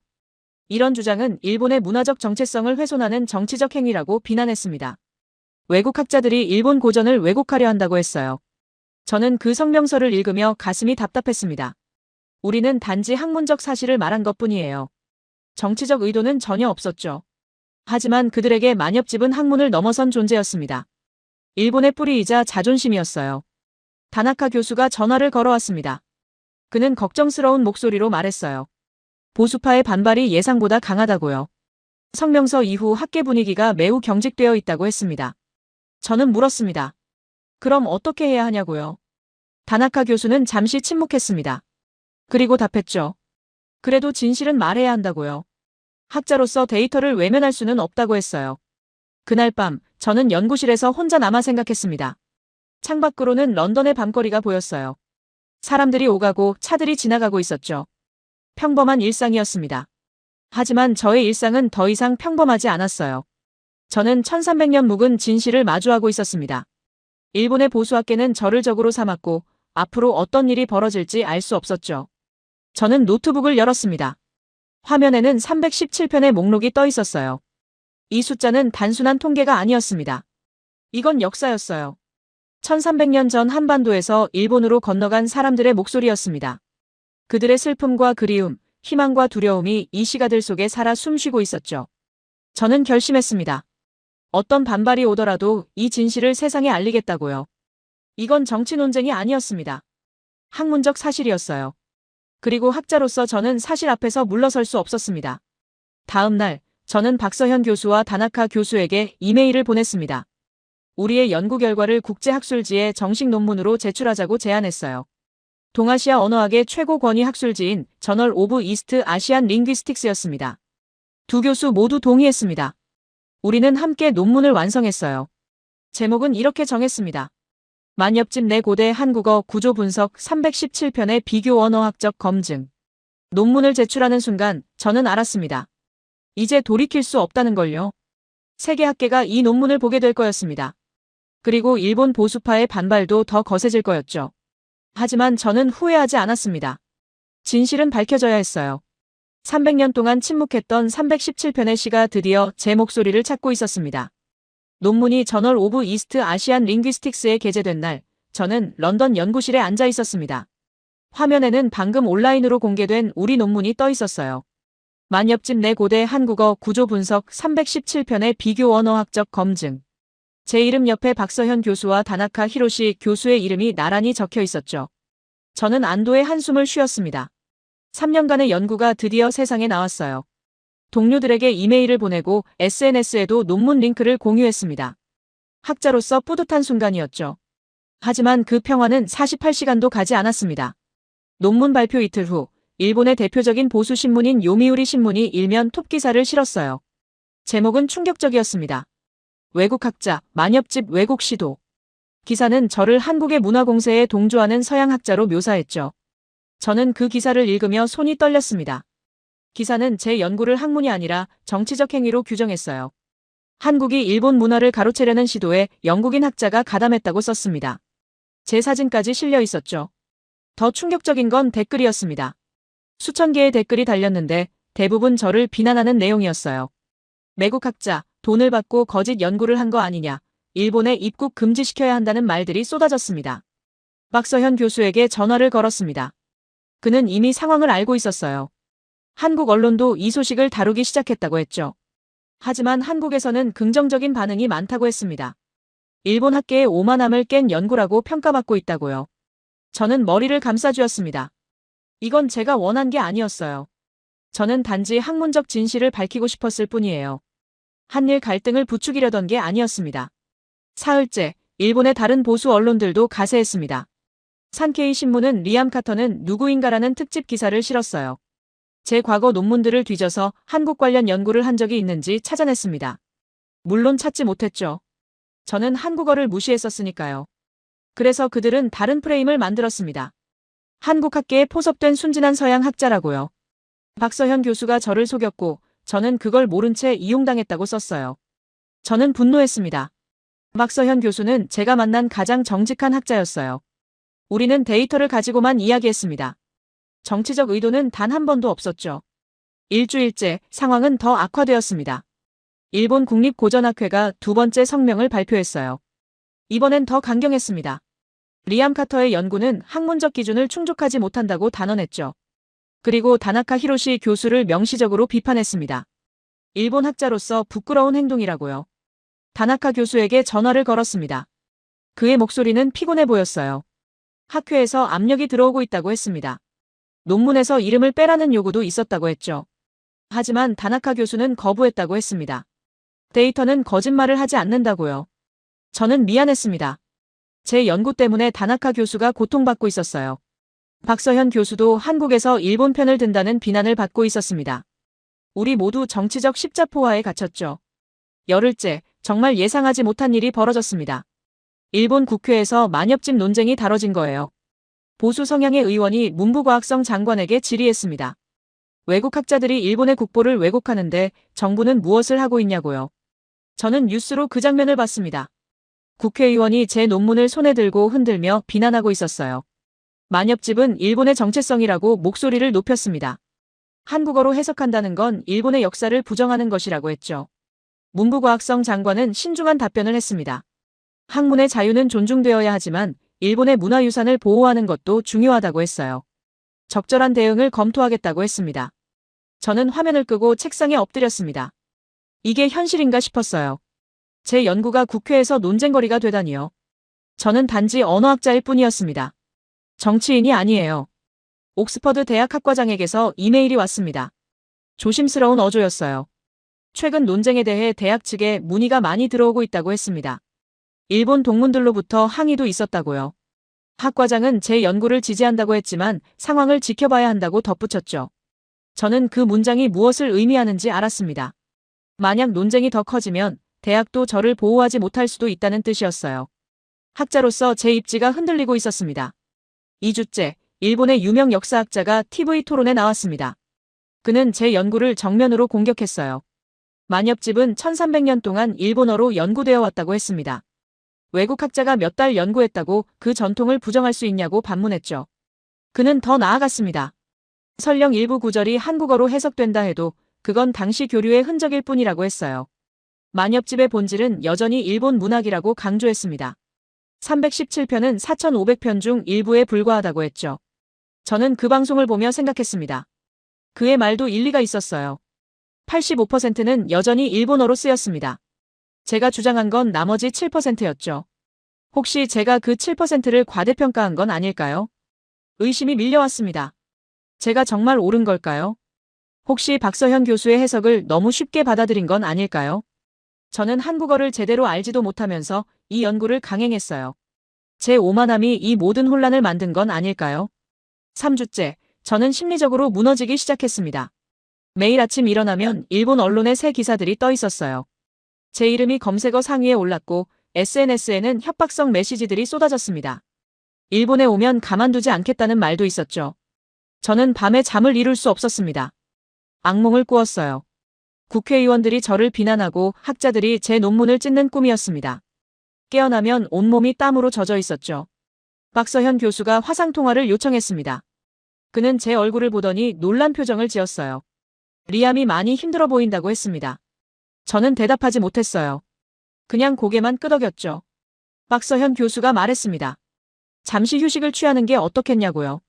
이런 주장은 일본의 문화적 정체성을 훼손하는 정치적 행위라고 비난했습니다. 외국 학자들이 일본 고전을 왜곡하려 한다고 했어요. 저는 그 성명서를 읽으며 가슴이 답답했습니다. 우리는 단지 학문적 사실을 말한 것뿐이에요. 정치적 의도는 전혀 없었죠. 하지만 그들에게 만엽집은 학문을 넘어선 존재였습니다. 일본의 뿌리이자 자존심이었어요. 다나카 교수가 전화를 걸어왔습니다. 그는 걱정스러운 목소리로 말했어요. 보수파의 반발이 예상보다 강하다고요. 성명서 이후 학계 분위기가 매우 경직되어 있다고 했습니다. 저는 물었습니다. 그럼 어떻게 해야 하냐고요? 다나카 교수는 잠시 침묵했습니다. 그리고 답했죠. 그래도 진실은 말해야 한다고요. 학자로서 데이터를 외면할 수는 없다고 했어요. 그날 밤 저는 연구실에서 혼자 남아 생각했습니다. 창밖으로는 런던의 밤거리가 보였어요. 사람들이 오가고 차들이 지나가고 있었죠. 평범한 일상이었습니다. 하지만 저의 일상은 더 이상 평범하지 않았어요. 저는 1300년 묵은 진실을 마주하고 있었습니다. 일본의 보수학계는 저를 적으로 삼았고 앞으로 어떤 일이 벌어질지 알 수 없었죠. 저는 노트북을 열었습니다. 화면에는 317편의 목록이 떠 있었어요. 이 숫자는 단순한 통계가 아니었습니다. 이건 역사였어요. 1300년 전 한반도에서 일본으로 건너간 사람들의 목소리였습니다. 그들의 슬픔과 그리움, 희망과 두려움이 이 시가들 속에 살아 숨쉬고 있었죠. 저는 결심했습니다. 어떤 반발이 오더라도 이 진실을 세상에 알리겠다고요. 이건 정치 논쟁이 아니었습니다. 학문적 사실이었어요. 그리고 학자로서 저는 사실 앞에서 물러설 수 없었습니다. 다음 날, 저는 박서현 교수와 다나카 교수에게 이메일을 보냈습니다. 우리의 연구 결과를 국제학술지에 정식 논문으로 제출하자고 제안했어요. 동아시아 언어학의 최고 권위 학술지인 저널 오브 이스트 아시안 링귀스틱스였습니다. 두 교수 모두 동의했습니다. 우리는 함께 논문을 완성했어요. 제목은 이렇게 정했습니다. 만엽집 내 고대 한국어 구조 분석 317편의 비교 언어학적 검증. 논문을 제출하는 순간 저는 알았습니다. 이제 돌이킬 수 없다는 걸요. 세계 학계가 이 논문을 보게 될 거였습니다. 그리고 일본 보수파의 반발도 더 거세질 거였죠. 하지만 저는 후회하지 않았습니다. 진실은 밝혀져야 했어요. 300년 동안 침묵했던 317편의 시가 드디어 제 목소리를 찾고 있었습니다. 논문이 저널 오브 이스트 아시안 링귀스틱스에 게재된 날, 저는 런던 연구실에 앉아 있었습니다. 화면에는 방금 온라인으로 공개된 우리 논문이 떠 있었어요. 만엽집 내 고대 한국어 구조 분석 317편의 비교 언어학적 검증. 제 이름 옆에 박서현 교수와 다나카 히로시 교수의 이름이 나란히 적혀 있었죠. 저는 안도의 한숨을 쉬었습니다. 3년간의 연구가 드디어 세상에 나왔어요. 동료들에게 이메일을 보내고 SNS에도 논문 링크를 공유했습니다. 학자로서 뿌듯한 순간이었죠. 하지만 그 평화는 48시간도 가지 않았습니다. 논문 발표 이틀 후 일본의 대표적인 보수 신문인 요미우리 신문이 일면 톱 기사를 실었어요. 제목은 충격적이었습니다. 외국 학자, 만엽집 왜곡 시도. 기사는 저를 한국의 문화 공세에 동조하는 서양 학자로 묘사했죠. 저는 그 기사를 읽으며 손이 떨렸습니다. 기사는 제 연구를 학문이 아니라 정치적 행위로 규정했어요. 한국이 일본 문화를 가로채려는 시도에 영국인 학자가 가담했다고 썼습니다. 제 사진까지 실려 있었죠. 더 충격적인 건 댓글이었습니다. 수천 개의 댓글이 달렸는데 대부분 저를 비난하는 내용이었어요. 매국학자, 돈을 받고 거짓 연구를 한 거 아니냐, 일본에 입국 금지시켜야 한다는 말들이 쏟아졌습니다. 박서현 교수에게 전화를 걸었습니다. 그는 이미 상황을 알고 있었어요. 한국 언론도 이 소식을 다루기 시작했다고 했죠. 하지만 한국에서는 긍정적인 반응이 많다고 했습니다. 일본 학계의 오만함을 깬 연구라고 평가받고 있다고요. 저는 머리를 감싸쥐었습니다. 이건 제가 원한 게 아니었어요. 저는 단지 학문적 진실을 밝히고 싶었을 뿐이에요. 한일 갈등을 부추기려던 게 아니었습니다. 사흘째, 일본의 다른 보수 언론들도 가세했습니다. 산케이 신문은 리암 카터는 누구인가라는 특집 기사를 실었어요. 제 과거 논문들을 뒤져서 한국 관련 연구를 한 적이 있는지 찾아냈습니다. 물론 찾지 못했죠. 저는 한국어를 무시했었으니까요. 그래서 그들은 다른 프레임을 만들었습니다. 한국 학계에 포섭된 순진한 서양 학자라고요. 박서현 교수가 저를 속였고 저는 그걸 모른 채 이용당했다고 썼어요. 저는 분노했습니다. 박서현 교수는 제가 만난 가장 정직한 학자였어요. 우리는 데이터를 가지고만 이야기했습니다. 정치적 의도는 단 한 번도 없었죠. 일주일째 상황은 더 악화되었습니다. 일본 국립고전학회가 두 번째 성명을 발표했어요. 이번엔 더 강경했습니다. 리암 카터의 연구는 학문적 기준을 충족하지 못한다고 단언했죠. 그리고 다나카 히로시 교수를 명시적으로 비판했습니다. 일본 학자로서 부끄러운 행동이라고요. 다나카 교수에게 전화를 걸었습니다. 그의 목소리는 피곤해 보였어요. 학회에서 압력이 들어오고 있다고 했습니다. 논문에서 이름을 빼라는 요구도 있었다고 했죠. 하지만 다나카 교수는 거부했다고 했습니다. 데이터는 거짓말을 하지 않는다고요. 저는 미안했습니다. 제 연구 때문에 다나카 교수가 고통받고 있었어요. 박서현 교수도 한국에서 일본 편을 든다는 비난을 받고 있었습니다. 우리 모두 정치적 십자포화에 갇혔죠. 열흘째, 정말 예상하지 못한 일이 벌어졌습니다. 일본 국회에서 만엽집 논쟁이 다뤄진 거예요. 보수 성향의 의원이 문부과학성 장관에게 질의했습니다. 외국 학자들이 일본의 국보를 왜곡하는데 정부는 무엇을 하고 있냐고요. 저는 뉴스로 그 장면을 봤습니다. 국회의원이 제 논문을 손에 들고 흔들며 비난하고 있었어요. 만엽집은 일본의 정체성이라고 목소리를 높였습니다. 한국어로 해석한다는 건 일본의 역사를 부정하는 것이라고 했죠. 문부과학성 장관은 신중한 답변을 했습니다. 학문의 자유는 존중되어야 하지만 일본의 문화유산을 보호하는 것도 중요하다고 했어요. 적절한 대응을 검토하겠다고 했습니다. 저는 화면을 끄고 책상에 엎드렸습니다. 이게 현실인가 싶었어요. 제 연구가 국회에서 논쟁거리가 되다니요. 저는 단지 언어학자일 뿐이었습니다. 정치인이 아니에요. 옥스퍼드 대학 학과장에게서 이메일이 왔습니다. 조심스러운 어조였어요. 최근 논쟁에 대해 대학 측에 문의가 많이 들어오고 있다고 했습니다. 일본 동문들로부터 항의도 있었다고요. 학과장은 제 연구를 지지한다고 했지만 상황을 지켜봐야 한다고 덧붙였죠. 저는 그 문장이 무엇을 의미하는지 알았습니다. 만약 논쟁이 더 커지면 대학도 저를 보호하지 못할 수도 있다는 뜻이었어요. 학자로서 제 입지가 흔들리고 있었습니다. 2주째, 일본의 유명 역사학자가 TV 토론에 나왔습니다. 그는 제 연구를 정면으로 공격했어요. 만엽집은 1300년 동안 일본어로 연구되어 왔다고 했습니다. 외국 학자가 몇 달 연구했다고 그 전통을 부정할 수 있냐고 반문했죠. 그는 더 나아갔습니다. 설령 일부 구절이 한국어로 해석된다 해도 그건 당시 교류의 흔적일 뿐이라고 했어요. 만엽집의 본질은 여전히 일본 문학이라고 강조했습니다. 317편은 4500편 중 일부에 불과하다고 했죠. 저는 그 방송을 보며 생각했습니다. 그의 말도 일리가 있었어요. 85%는 여전히 일본어로 쓰였습니다. 제가 주장한 건 나머지 7%였죠. 혹시 제가 그 7%를 과대평가한 건 아닐까요? 의심이 밀려왔습니다. 제가 정말 옳은 걸까요? 혹시 박서현 교수의 해석을 너무 쉽게 받아들인 건 아닐까요? 저는 한국어를 제대로 알지도 못하면서 이 연구를 강행했어요. 제 오만함이 이 모든 혼란을 만든 건 아닐까요? 3주째, 저는 심리적으로 무너지기 시작했습니다. 매일 아침 일어나면 일본 언론에 새 기사들이 떠 있었어요. 제 이름이 검색어 상위에 올랐고 SNS에는 협박성 메시지들이 쏟아졌습니다. 일본에 오면 가만두지 않겠다는 말도 있었죠. 저는 밤에 잠을 이룰 수 없었습니다. 악몽을 꾸었어요. 국회의원들이 저를 비난하고 학자들이 제 논문을 찢는 꿈이었습니다. 깨어나면 온몸이 땀으로 젖어 있었죠. 박서현 교수가 화상통화를 요청했습니다. 그는 제 얼굴을 보더니 놀란 표정을 지었어요. 리암이 많이 힘들어 보인다고 했습니다. 저는 대답하지 못했어요. 그냥 고개만 끄덕였죠. 박서현 교수가 말했습니다. 잠시 휴식을 취하는 게 어떻겠냐고요.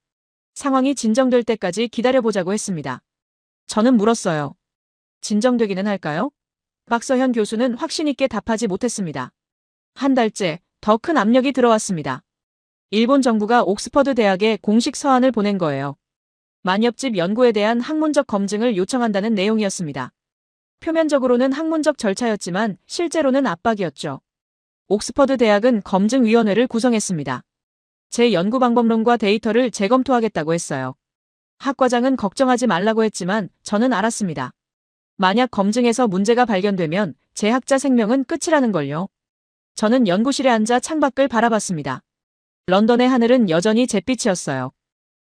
상황이 진정될 때까지 기다려보자고 했습니다. 저는 물었어요. 진정되기는 할까요? 박서현 교수는 확신 있게 답하지 못했습니다. 한 달째 더 큰 압력이 들어왔습니다. 일본 정부가 옥스퍼드 대학에 공식 서한을 보낸 거예요. 만엽집 연구에 대한 학문적 검증을 요청한다는 내용이었습니다. 표면적으로는 학문적 절차였지만 실제로는 압박이었죠. 옥스퍼드 대학은 검증위원회를 구성했습니다. 제 연구 방법론과 데이터를 재검토하겠다고 했어요. 학과장은 걱정하지 말라고 했지만 저는 알았습니다. 만약 검증에서 문제가 발견되면 제 학자 생명은 끝이라는 걸요. 저는 연구실에 앉아 창밖을 바라봤습니다. 런던의 하늘은 여전히 잿빛이었어요.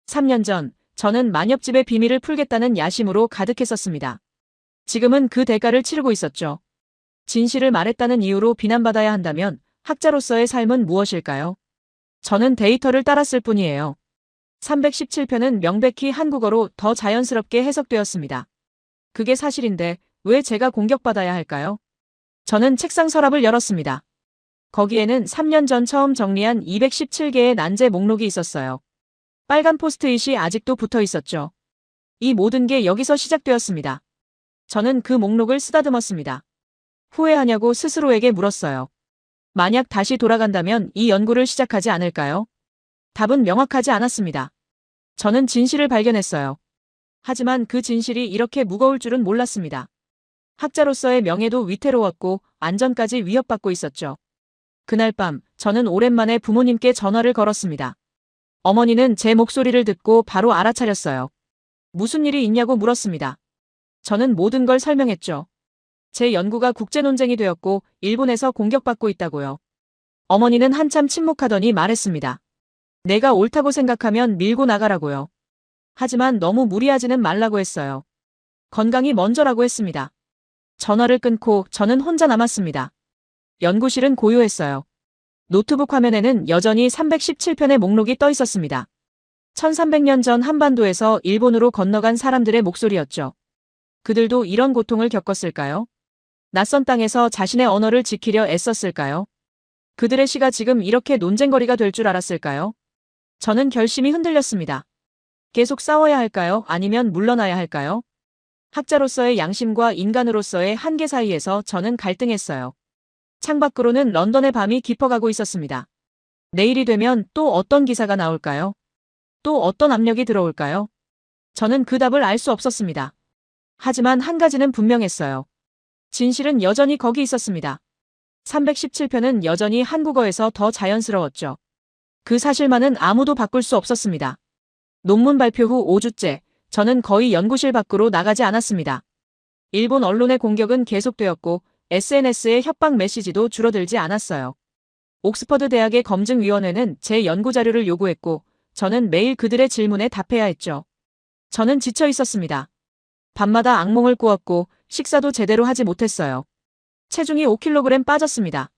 3년 전 저는 만엽집의 비밀을 풀겠다는 야심으로 가득했었습니다. 지금은 그 대가를 치르고 있었죠. 진실을 말했다는 이유로 비난받아야 한다면 학자로서의 삶은 무엇일까요? 저는 데이터를 따랐을 뿐이에요. 317편은 명백히 한국어로 더 자연스럽게 해석되었습니다. 그게 사실인데 왜 제가 공격받아야 할까요? 저는 책상 서랍을 열었습니다. 거기에는 3년 전 처음 정리한 217개의 난제 목록이 있었어요. 빨간 포스트잇이 아직도 붙어 있었죠. 이 모든 게 여기서 시작되었습니다. 저는 그 목록을 쓰다듬었습니다. 후회하냐고 스스로에게 물었어요. 만약 다시 돌아간다면 이 연구를 시작하지 않을까요? 답은 명확하지 않았습니다. 저는 진실을 발견했어요. 하지만 그 진실이 이렇게 무거울 줄은 몰랐습니다. 학자로서의 명예도 위태로웠고 안전까지 위협받고 있었죠. 그날 밤 저는 오랜만에 부모님께 전화를 걸었습니다. 어머니는 제 목소리를 듣고 바로 알아차렸어요. 무슨 일이 있냐고 물었습니다. 저는 모든 걸 설명했죠. 제 연구가 국제 논쟁이 되었고 일본에서 공격받고 있다고요. 어머니는 한참 침묵하더니 말했습니다. 내가 옳다고 생각하면 밀고 나가라고요. 하지만 너무 무리하지는 말라고 했어요. 건강이 먼저라고 했습니다. 전화를 끊고 저는 혼자 남았습니다. 연구실은 고요했어요. 노트북 화면에는 여전히 317편의 목록이 떠 있었습니다. 1300년 전 한반도에서 일본으로 건너간 사람들의 목소리였죠. 그들도 이런 고통을 겪었을까요? 낯선 땅에서 자신의 언어를 지키려 애썼을까요? 그들의 시가 지금 이렇게 논쟁거리가 될 줄 알았을까요? 저는 결심이 흔들렸습니다. 계속 싸워야 할까요? 아니면 물러나야 할까요? 학자로서의 양심과 인간으로서의 한계 사이에서 저는 갈등했어요. 창밖으로는 런던의 밤이 깊어가고 있었습니다. 내일이 되면 또 어떤 기사가 나올까요? 또 어떤 압력이 들어올까요? 저는 그 답을 알 수 없었습니다. 하지만 한 가지는 분명했어요. 진실은 여전히 거기 있었습니다. 317편은 여전히 한국어에서 더 자연스러웠죠. 그 사실만은 아무도 바꿀 수 없었습니다. 논문 발표 후 5주째 저는 거의 연구실 밖으로 나가지 않았습니다. 일본 언론의 공격은 계속되었고 SNS의 협박 메시지도 줄어들지 않았어요. 옥스퍼드 대학의 검증위원회는 제 연구 자료를 요구했고 저는 매일 그들의 질문에 답해야 했죠. 저는 지쳐 있었습니다. 밤마다 악몽을 꾸었고 식사도 제대로 하지 못했어요. 체중이 5kg 빠졌습니다.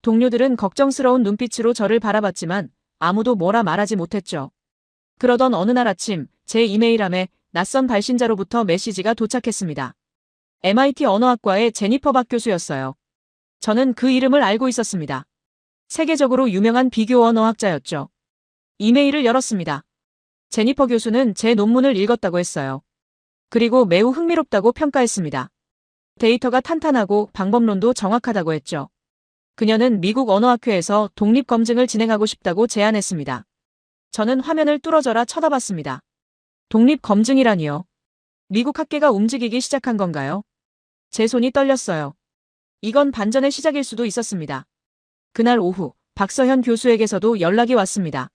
동료들은 걱정스러운 눈빛으로 저를 바라봤지만 아무도 뭐라 말하지 못했죠. 그러던 어느 날 아침 제 이메일함에 낯선 발신자로부터 메시지가 도착했습니다. MIT 언어학과의 제니퍼 박 교수였어요. 저는 그 이름을 알고 있었습니다. 세계적으로 유명한 비교 언어학자였죠. 이메일을 열었습니다. 제니퍼 교수는 제 논문을 읽었다고 했어요. 그리고 매우 흥미롭다고 평가했습니다. 데이터가 탄탄하고 방법론도 정확하다고 했죠. 그녀는 미국 언어학회에서 독립검증을 진행하고 싶다고 제안했습니다. 저는 화면을 뚫어져라 쳐다봤습니다. 독립검증이라니요. 미국 학계가 움직이기 시작한 건가요? 제 손이 떨렸어요. 이건 반전의 시작일 수도 있었습니다. 그날 오후 박서현 교수에게서도 연락이 왔습니다.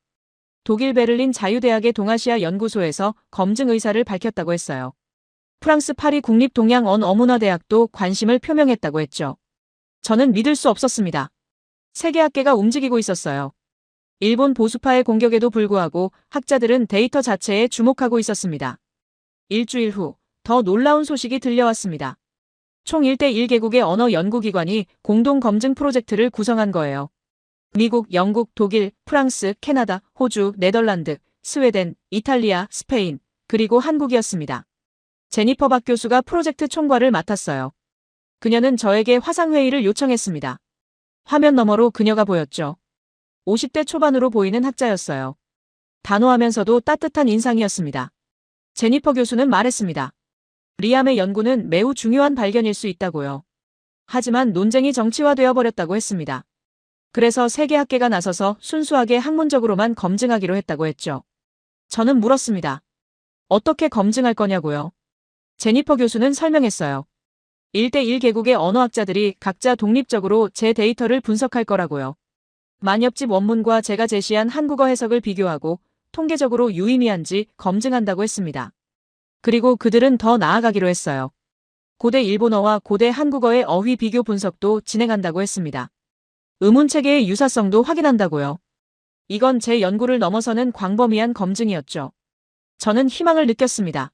독일 베를린 자유대학의 동아시아 연구소에서 검증 의사를 밝혔다고 했어요. 프랑스 파리 국립동양언어문화대학도 관심을 표명했다고 했죠. 저는 믿을 수 없었습니다. 세계 학계가 움직이고 있었어요. 일본 보수파의 공격에도 불구하고 학자들은 데이터 자체에 주목하고 있었습니다. 일주일 후 더 놀라운 소식이 들려왔습니다. 총 1대1개국의 언어 연구기관이 공동 검증 프로젝트를 구성한 거예요. 미국, 영국, 독일, 프랑스, 캐나다, 호주, 네덜란드, 스웨덴, 이탈리아, 스페인, 그리고 한국이었습니다. 제니퍼 박 교수가 프로젝트 총괄을 맡았어요. 그녀는 저에게 화상회의를 요청했습니다. 화면 너머로 그녀가 보였죠. 50대 초반으로 보이는 학자였어요. 단호하면서도 따뜻한 인상이었습니다. 제니퍼 교수는 말했습니다. 리암의 연구는 매우 중요한 발견일 수 있다고요. 하지만 논쟁이 정치화되어 버렸다고 했습니다. 그래서 세계학계가 나서서 순수하게 학문적으로만 검증하기로 했다고 했죠. 저는 물었습니다. 어떻게 검증할 거냐고요? 제니퍼 교수는 설명했어요. 1대1 개국의 언어학자들이 각자 독립적으로 제 데이터를 분석할 거라고요. 만엽집 원문과 제가 제시한 한국어 해석을 비교하고 통계적으로 유의미한지 검증한다고 했습니다. 그리고 그들은 더 나아가기로 했어요. 고대 일본어와 고대 한국어의 어휘 비교 분석도 진행한다고 했습니다. 의문체계의 유사성도 확인한다고요. 이건 제 연구를 넘어서는 광범위한 검증이었죠. 저는 희망을 느꼈습니다.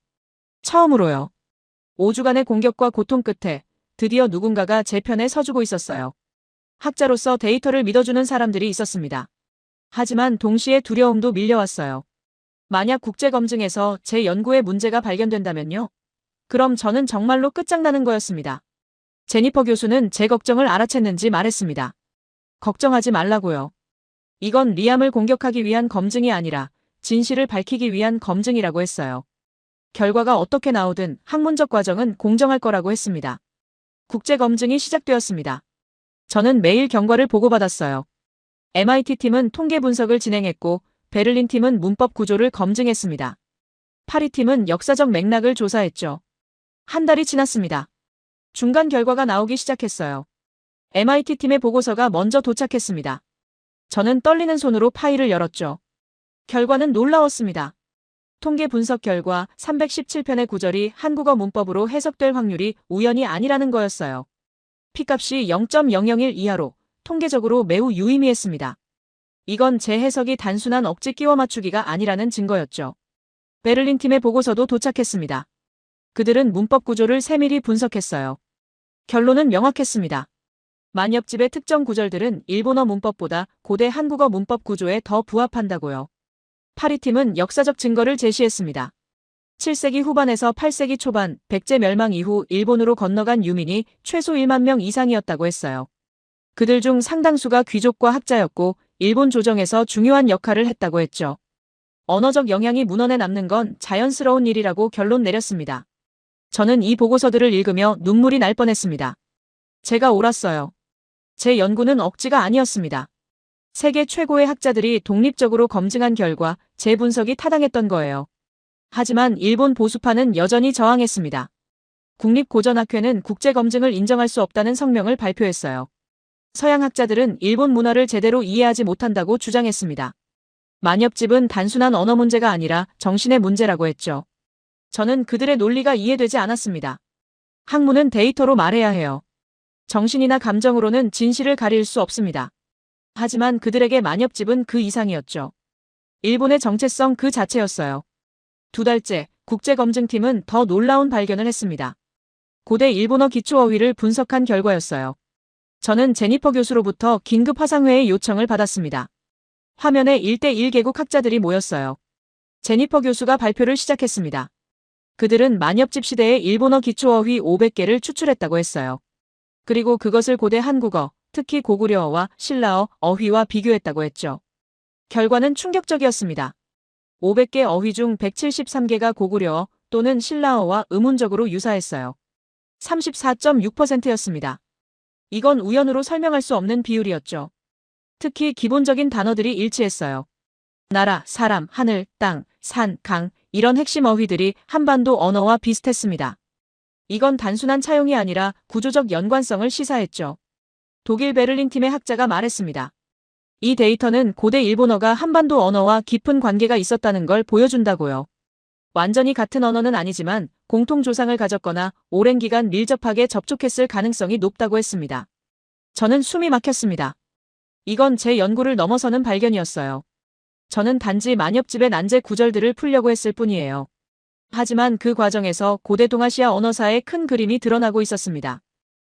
처음으로요. 5주간의 공격과 고통 끝에 드디어 누군가가 제 편에 서주고 있었어요. 학자로서 데이터를 믿어주는 사람들이 있었습니다. 하지만 동시에 두려움도 밀려왔어요. 만약 국제검증에서 제 연구에 문제가 발견된다면요? 그럼 저는 정말로 끝장나는 거였습니다. 제니퍼 교수는 제 걱정을 알아챘는지 말했습니다. 걱정하지 말라고요. 이건 리암을 공격하기 위한 검증이 아니라 진실을 밝히기 위한 검증이라고 했어요. 결과가 어떻게 나오든 학문적 과정은 공정할 거라고 했습니다. 국제검증이 시작되었습니다. 저는 매일 경과를 보고받았어요. MIT 팀은 통계 분석을 진행했고 베를린 팀은 문법 구조를 검증했습니다. 파리 팀은 역사적 맥락을 조사했죠. 한 달이 지났습니다. 중간 결과가 나오기 시작했어요. MIT 팀의 보고서가 먼저 도착했습니다. 저는 떨리는 손으로 파일을 열었죠. 결과는 놀라웠습니다. 통계 분석 결과 317편의 구절이 한국어 문법으로 해석될 확률이 우연이 아니라는 거였어요. P값이 0.001 이하로 통계적으로 매우 유의미했습니다. 이건 제 해석이 단순한 억지 끼워 맞추기가 아니라는 증거였죠. 베를린 팀의 보고서도 도착했습니다. 그들은 문법 구조를 세밀히 분석했어요. 결론은 명확했습니다. 만엽집의 특정 구절들은 일본어 문법보다 고대 한국어 문법 구조에 더 부합한다고요. 파리 팀은 역사적 증거를 제시했습니다. 7세기 후반에서 8세기 초반 백제 멸망 이후 일본으로 건너간 유민이 최소 1만 명 이상이었다고 했어요. 그들 중 상당수가 귀족과 학자였고 일본 조정에서 중요한 역할을 했다고 했죠. 언어적 영향이 문헌에 남는 건 자연스러운 일이라고 결론 내렸습니다. 저는 이 보고서들을 읽으며 눈물이 날 뻔했습니다. 제가 옳았어요. 제 연구는 억지가 아니었습니다. 세계 최고의 학자들이 독립적으로 검증한 결과 제 분석이 타당했던 거예요. 하지만 일본 보수파는 여전히 저항했습니다. 국립고전학회는 국제검증을 인정할 수 없다는 성명을 발표했어요. 서양 학자들은 일본 문화를 제대로 이해하지 못한다고 주장했습니다. 만엽집은 단순한 언어 문제가 아니라 정신의 문제라고 했죠. 저는 그들의 논리가 이해되지 않았습니다. 학문은 데이터로 말해야 해요. 정신이나 감정으로는 진실을 가릴 수 없습니다. 하지만 그들에게 만엽집은 그 이상이었죠. 일본의 정체성 그 자체였어요. 2달째 국제검증팀은 더 놀라운 발견을 했습니다. 고대 일본어 기초어휘를 분석한 결과였어요. 저는 제니퍼 교수로부터 긴급 화상회의 요청을 받았습니다. 화면에 1대1 개국 학자들이 모였어요. 제니퍼 교수가 발표를 시작했습니다. 그들은 만엽집 시대의 일본어 기초어휘 500개를 추출했다고 했어요. 그리고 그것을 고대 한국어, 특히 고구려어와 신라어 어휘와 비교했다고 했죠. 결과는 충격적이었습니다. 500개 어휘 중 173개가 고구려어 또는 신라어와 의문적으로 유사했어요. 34.6%였습니다. 이건 우연으로 설명할 수 없는 비율이었죠. 특히 기본적인 단어들이 일치했어요. 나라, 사람, 하늘, 땅, 산, 강 이런 핵심 어휘들이 한반도 언어와 비슷했습니다. 이건 단순한 차용이 아니라 구조적 연관성을 시사했죠. 독일 베를린 팀의 학자가 말했습니다. 이 데이터는 고대 일본어가 한반도 언어와 깊은 관계가 있었다는 걸 보여준다고요. 완전히 같은 언어는 아니지만 공통 조상을 가졌거나 오랜 기간 밀접하게 접촉했을 가능성이 높다고 했습니다. 저는 숨이 막혔습니다. 이건 제 연구를 넘어서는 발견이었어요. 저는 단지 만엽집의 난제 구절들을 풀려고 했을 뿐이에요. 하지만 그 과정에서 고대 동아시아 언어사의 큰 그림이 드러나고 있었습니다.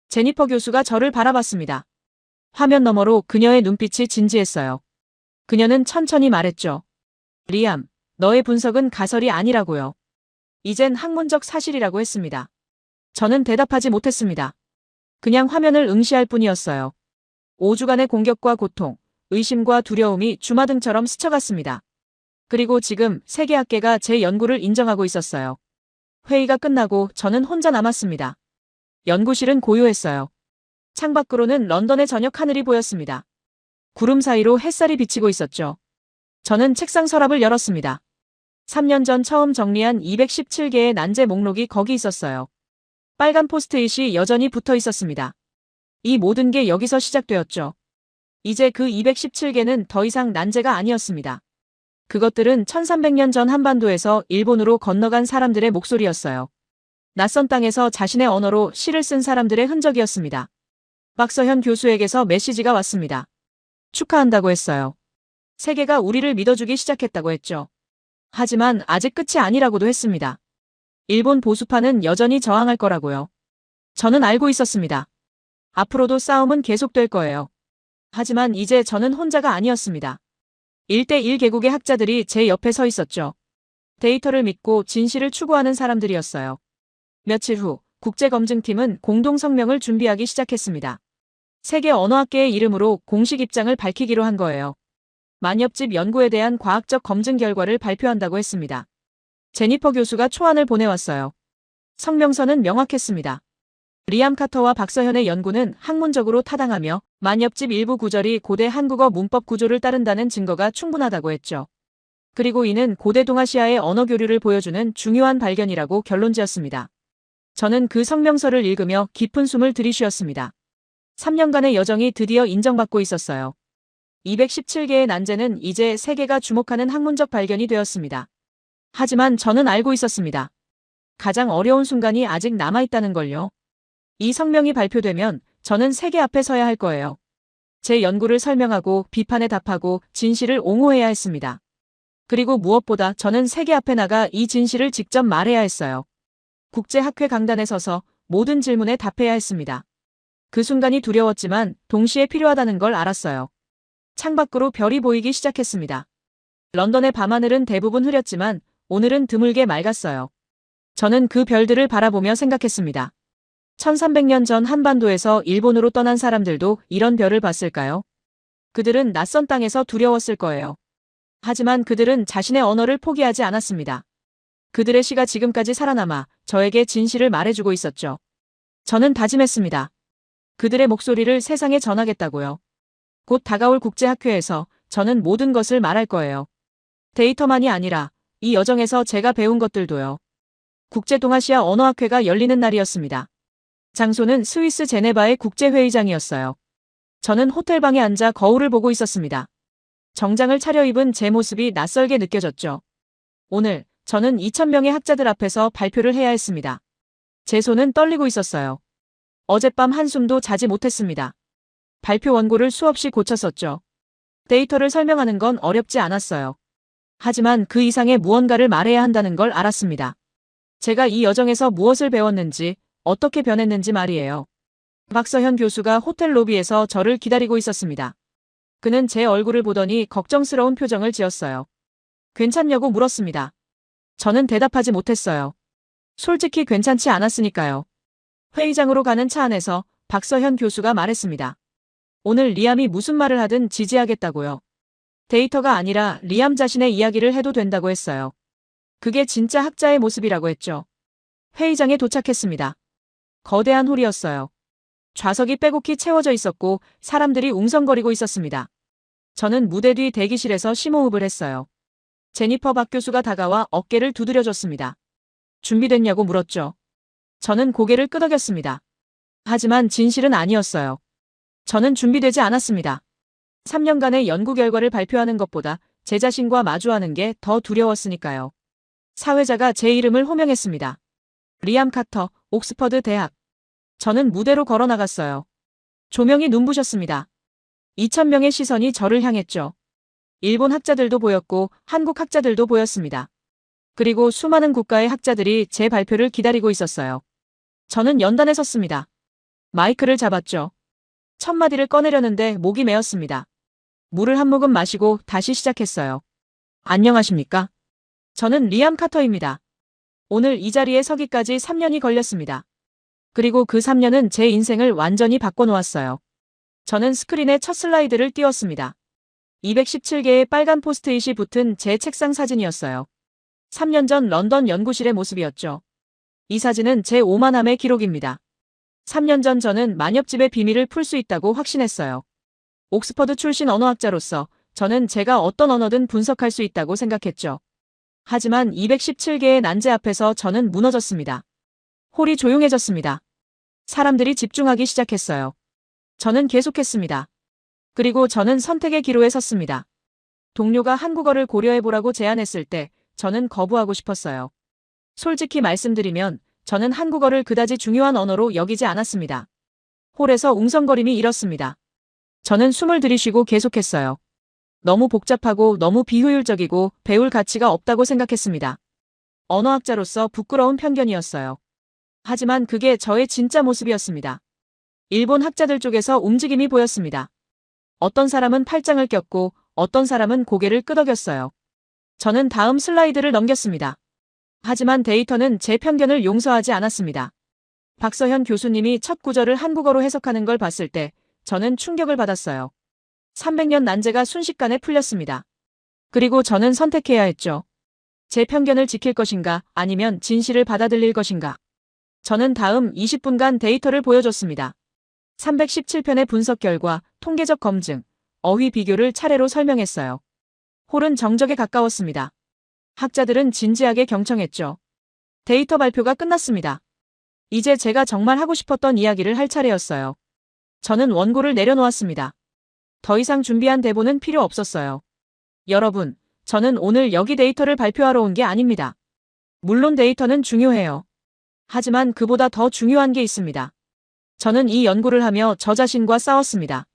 제니퍼 교수가 저를 바라봤습니다. 화면 너머로 그녀의 눈빛이 진지했어요. 그녀는 천천히 말했죠. 리암, 너의 분석은 가설이 아니라고요. 이젠 학문적 사실이라고 했습니다. 저는 대답하지 못했습니다. 그냥 화면을 응시할 뿐이었어요. 5주간의 공격과 고통, 의심과 두려움이 주마등처럼 스쳐갔습니다. 그리고 지금 세계학계가 제 연구를 인정하고 있었어요. 회의가 끝나고 저는 혼자 남았습니다. 연구실은 고요했어요. 창밖으로는 런던의 저녁 하늘이 보였습니다. 구름 사이로 햇살이 비치고 있었죠. 저는 책상 서랍을 열었습니다. 3년 전 처음 정리한 217개의 난제 목록이 거기 있었어요. 빨간 포스트잇이 여전히 붙어 있었습니다. 이 모든 게 여기서 시작되었죠. 이제 그 217개는 더 이상 난제가 아니었습니다. 그것들은 1300년 전 한반도에서 일본으로 건너간 사람들의 목소리였어요. 낯선 땅에서 자신의 언어로 시를 쓴 사람들의 흔적이었습니다. 박서현 교수에게서 메시지가 왔습니다. 축하한다고 했어요. 세계가 우리를 믿어주기 시작했다고 했죠. 하지만 아직 끝이 아니라고도 했습니다. 일본 보수파는 여전히 저항할 거라고요. 저는 알고 있었습니다. 앞으로도 싸움은 계속될 거예요. 하지만 이제 저는 혼자가 아니었습니다. 1대1 개국의 학자들이 제 옆에 서 있었죠. 데이터를 믿고 진실을 추구하는 사람들이었어요. 며칠 후 국제검증팀은 공동성명을 준비하기 시작했습니다. 세계 언어학계의 이름으로 공식 입장을 밝히기로 한 거예요. 만엽집 연구에 대한 과학적 검증 결과를 발표한다고 했습니다. 제니퍼 교수가 초안을 보내왔어요. 성명서는 명확했습니다. 리암 카터와 박서현의 연구는 학문적으로 타당하며 만엽집 일부 구절이 고대 한국어 문법 구조를 따른다는 증거가 충분하다고 했죠. 그리고 이는 고대 동아시아의 언어 교류를 보여주는 중요한 발견이라고 결론지었습니다. 저는 그 성명서를 읽으며 깊은 숨을 들이쉬었습니다. 3년간의 여정이 드디어 인정받고 있었어요. 217개의 난제는 이제 세계가 주목하는 학문적 발견이 되었습니다. 하지만 저는 알고 있었습니다. 가장 어려운 순간이 아직 남아있다는 걸요. 이 성명이 발표되면 저는 세계 앞에 서야 할 거예요. 제 연구를 설명하고 비판에 답하고 진실을 옹호해야 했습니다. 그리고 무엇보다 저는 세계 앞에 나가 이 진실을 직접 말해야 했어요. 국제학회 강단에 서서 모든 질문에 답해야 했습니다. 그 순간이 두려웠지만 동시에 필요하다는 걸 알았어요. 창밖으로 별이 보이기 시작했습니다. 런던의 밤하늘은 대부분 흐렸지만 오늘은 드물게 맑았어요. 저는 그 별들을 바라보며 생각했습니다. 1300년 전 한반도에서 일본으로 떠난 사람들도 이런 별을 봤을까요? 그들은 낯선 땅에서 두려웠을 거예요. 하지만 그들은 자신의 언어를 포기하지 않았습니다. 그들의 시가 지금까지 살아남아 저에게 진실을 말해주고 있었죠. 저는 다짐했습니다. 그들의 목소리를 세상에 전하겠다고요. 곧 다가올 국제학회에서 저는 모든 것을 말할 거예요. 데이터만이 아니라 이 여정에서 제가 배운 것들도요. 국제동아시아 언어학회가 열리는 날이었습니다. 장소는 스위스 제네바의 국제회의장이었어요. 저는 호텔방에 앉아 거울을 보고 있었습니다. 정장을 차려입은 제 모습이 낯설게 느껴졌죠. 오늘 저는 2000명의 학자들 앞에서 발표를 해야 했습니다. 제 손은 떨리고 있었어요. 어젯밤 한숨도 자지 못했습니다. 발표 원고를 수없이 고쳤었죠. 데이터를 설명하는 건 어렵지 않았어요. 하지만 그 이상의 무언가를 말해야 한다는 걸 알았습니다. 제가 이 여정에서 무엇을 배웠는지, 어떻게 변했는지 말이에요. 박서현 교수가 호텔 로비에서 저를 기다리고 있었습니다. 그는 제 얼굴을 보더니 걱정스러운 표정을 지었어요. 괜찮냐고 물었습니다. 저는 대답하지 못했어요. 솔직히 괜찮지 않았으니까요. 회의장으로 가는 차 안에서 박서현 교수가 말했습니다. 오늘 리암이 무슨 말을 하든 지지하겠다고요. 데이터가 아니라 리암 자신의 이야기를 해도 된다고 했어요. 그게 진짜 학자의 모습이라고 했죠. 회의장에 도착했습니다. 거대한 홀이었어요. 좌석이 빼곡히 채워져 있었고 사람들이 웅성거리고 있었습니다. 저는 무대 뒤 대기실에서 심호흡을 했어요. 제니퍼 박 교수가 다가와 어깨를 두드려줬습니다. 준비됐냐고 물었죠. 저는 고개를 끄덕였습니다. 하지만 진실은 아니었어요. 저는 준비되지 않았습니다. 3년간의 연구 결과를 발표하는 것보다 제 자신과 마주하는 게 더 두려웠으니까요. 사회자가 제 이름을 호명했습니다. 리암 카터, 옥스퍼드 대학. 저는 무대로 걸어 나갔어요. 조명이 눈부셨습니다. 2000명의 시선이 저를 향했죠. 일본 학자들도 보였고 한국 학자들도 보였습니다. 그리고 수많은 국가의 학자들이 제 발표를 기다리고 있었어요. 저는 연단에 섰습니다. 마이크를 잡았죠. 첫 마디를 꺼내려는데 목이 메었습니다. 물을 한 모금 마시고 다시 시작했어요. 안녕하십니까? 저는 리암 카터입니다. 오늘 이 자리에 서기까지 3년이 걸렸습니다. 그리고 그 3년은 제 인생을 완전히 바꿔놓았어요. 저는 스크린에 첫 슬라이드를 띄웠습니다. 217개의 빨간 포스트잇이 붙은 제 책상 사진이었어요. 3년 전 런던 연구실의 모습이었죠. 이 사진은 제 오만함의 기록입니다. 3년 전 저는 만엽집의 비밀을 풀 수 있다고 확신했어요. 옥스퍼드 출신 언어학자로서 저는 제가 어떤 언어든 분석할 수 있다고 생각했죠. 하지만 217개의 난제 앞에서 저는 무너졌습니다. 홀이 조용해졌습니다. 사람들이 집중하기 시작했어요. 저는 계속했습니다. 그리고 저는 선택의 기로에 섰습니다. 동료가 한국어를 고려해보라고 제안했을 때 저는 거부하고 싶었어요. 솔직히 말씀드리면 저는 한국어를 그다지 중요한 언어로 여기지 않았습니다. 홀에서 웅성거림이 일었습니다. 저는 숨을 들이쉬고 계속했어요. 너무 복잡하고 너무 비효율적이고 배울 가치가 없다고 생각했습니다. 언어학자로서 부끄러운 편견이었어요. 하지만 그게 저의 진짜 모습이었습니다. 일본 학자들 쪽에서 움직임이 보였습니다. 어떤 사람은 팔짱을 꼈고 어떤 사람은 고개를 끄덕였어요. 저는 다음 슬라이드를 넘겼습니다. 하지만 데이터는 제 편견을 용서하지 않았습니다. 박서현 교수님이 첫 구절을 한국어로 해석하는 걸 봤을 때 저는 충격을 받았어요. 300년 난제가 순식간에 풀렸습니다. 그리고 저는 선택해야 했죠. 제 편견을 지킬 것인가 아니면 진실을 받아들일 것인가. 저는 다음 20분간 데이터를 보여줬습니다. 317편의 분석 결과, 통계적 검증, 어휘 비교를 차례로 설명했어요. 홀은 정적에 가까웠습니다. 학자들은 진지하게 경청했죠. 데이터 발표가 끝났습니다. 이제 제가 정말 하고 싶었던 이야기를 할 차례였어요. 저는 원고를 내려놓았습니다. 더 이상 준비한 대본은 필요 없었어요. 여러분, 저는 오늘 여기 데이터를 발표하러 온 게 아닙니다. 물론 데이터는 중요해요. 하지만 그보다 더 중요한 게 있습니다. 저는 이 연구를 하며 저 자신과 싸웠습니다.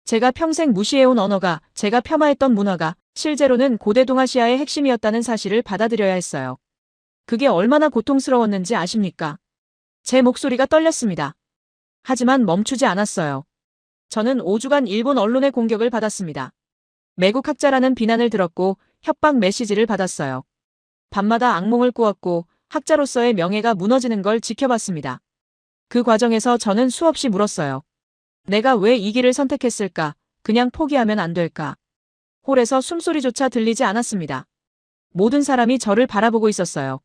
제가 평생 무시해온 언어가, 제가 폄하했던 문화가 실제로는 고대 동아시아의 핵심이었다는 사실을 받아들여야 했어요. 그게 얼마나 고통스러웠는지 아십니까? 제 목소리가 떨렸습니다. 하지만 멈추지 않았어요. 저는 5주간 일본 언론의 공격을 받았습니다. 매국학자라는 비난을 들었고 협박 메시지를 받았어요. 밤마다 악몽을 꾸었고 학자로서의 명예가 무너지는 걸 지켜봤습니다. 그 과정에서 저는 수없이 물었어요. 내가 왜 이 길을 선택했을까? 그냥 포기하면 안 될까? 홀에서 숨소리조차 들리지 않았습니다. 모든 사람이 저를 바라보고 있었어요.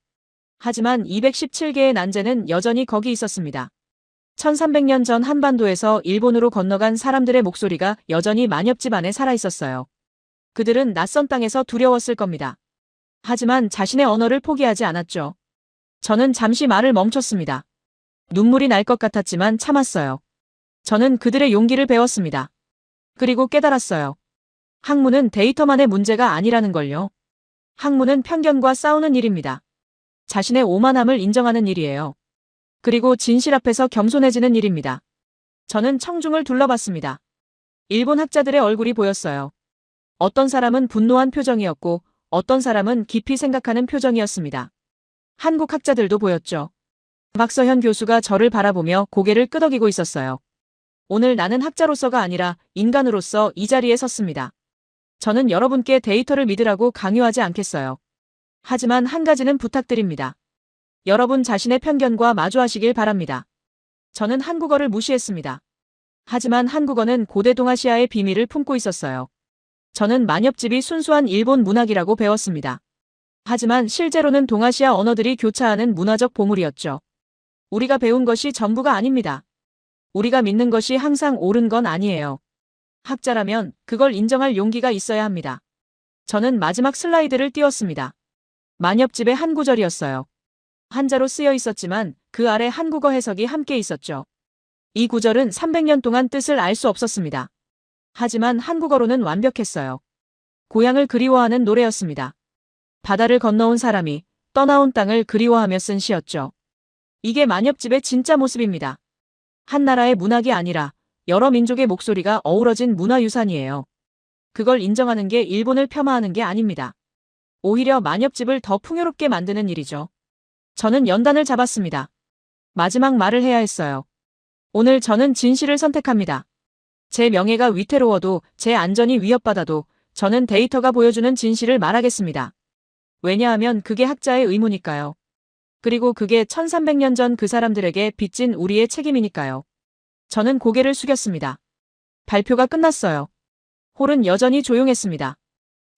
하지만 217개의 난제는 여전히 거기 있었습니다. 1300년 전 한반도에서 일본으로 건너간 사람들의 목소리가 여전히 만엽집 안에 살아있었어요. 그들은 낯선 땅에서 두려웠을 겁니다. 하지만 자신의 언어를 포기하지 않았죠. 저는 잠시 말을 멈췄습니다. 눈물이 날 것 같았지만 참았어요. 저는 그들의 용기를 배웠습니다. 그리고 깨달았어요. 학문은 데이터만의 문제가 아니라는 걸요. 학문은 편견과 싸우는 일입니다. 자신의 오만함을 인정하는 일이에요. 그리고 진실 앞에서 겸손해지는 일입니다. 저는 청중을 둘러봤습니다. 일본 학자들의 얼굴이 보였어요. 어떤 사람은 분노한 표정이었고 어떤 사람은 깊이 생각하는 표정이었습니다. 한국 학자들도 보였죠. 박서현 교수가 저를 바라보며 고개를 끄덕이고 있었어요. 오늘 나는 학자로서가 아니라 인간으로서 이 자리에 섰습니다. 저는 여러분께 데이터를 믿으라고 강요하지 않겠어요. 하지만 한 가지는 부탁드립니다. 여러분 자신의 편견과 마주하시길 바랍니다. 저는 한국어를 무시했습니다. 하지만 한국어는 고대 동아시아의 비밀을 품고 있었어요. 저는 만엽집이 순수한 일본 문학이라고 배웠습니다. 하지만 실제로는 동아시아 언어들이 교차하는 문화적 보물이었죠. 우리가 배운 것이 전부가 아닙니다. 우리가 믿는 것이 항상 옳은 건 아니에요. 학자라면 그걸 인정할 용기가 있어야 합니다. 저는 마지막 슬라이드를 띄웠습니다. 만엽집의 한 구절이었어요. 한자로 쓰여 있었지만 그 아래 한국어 해석이 함께 있었죠. 이 구절은 300년 동안 뜻을 알 수 없었습니다. 하지만 한국어로는 완벽했어요. 고향을 그리워하는 노래였습니다. 바다를 건너온 사람이 떠나온 땅을 그리워하며 쓴 시였죠. 이게 만엽집의 진짜 모습입니다. 한 나라의 문학이 아니라 여러 민족의 목소리가 어우러진 문화유산이에요. 그걸 인정하는 게 일본을 폄하하는 게 아닙니다. 오히려 만엽집을 더 풍요롭게 만드는 일이죠. 저는 연단을 잡았습니다. 마지막 말을 해야 했어요. 오늘 저는 진실을 선택합니다. 제 명예가 위태로워도 제 안전이 위협받아도 저는 데이터가 보여주는 진실을 말하겠습니다. 왜냐하면 그게 학자의 의무니까요. 그리고 그게 1300년 전 그 사람들에게 빚진 우리의 책임이니까요. 저는 고개를 숙였습니다. 발표가 끝났어요. 홀은 여전히 조용했습니다.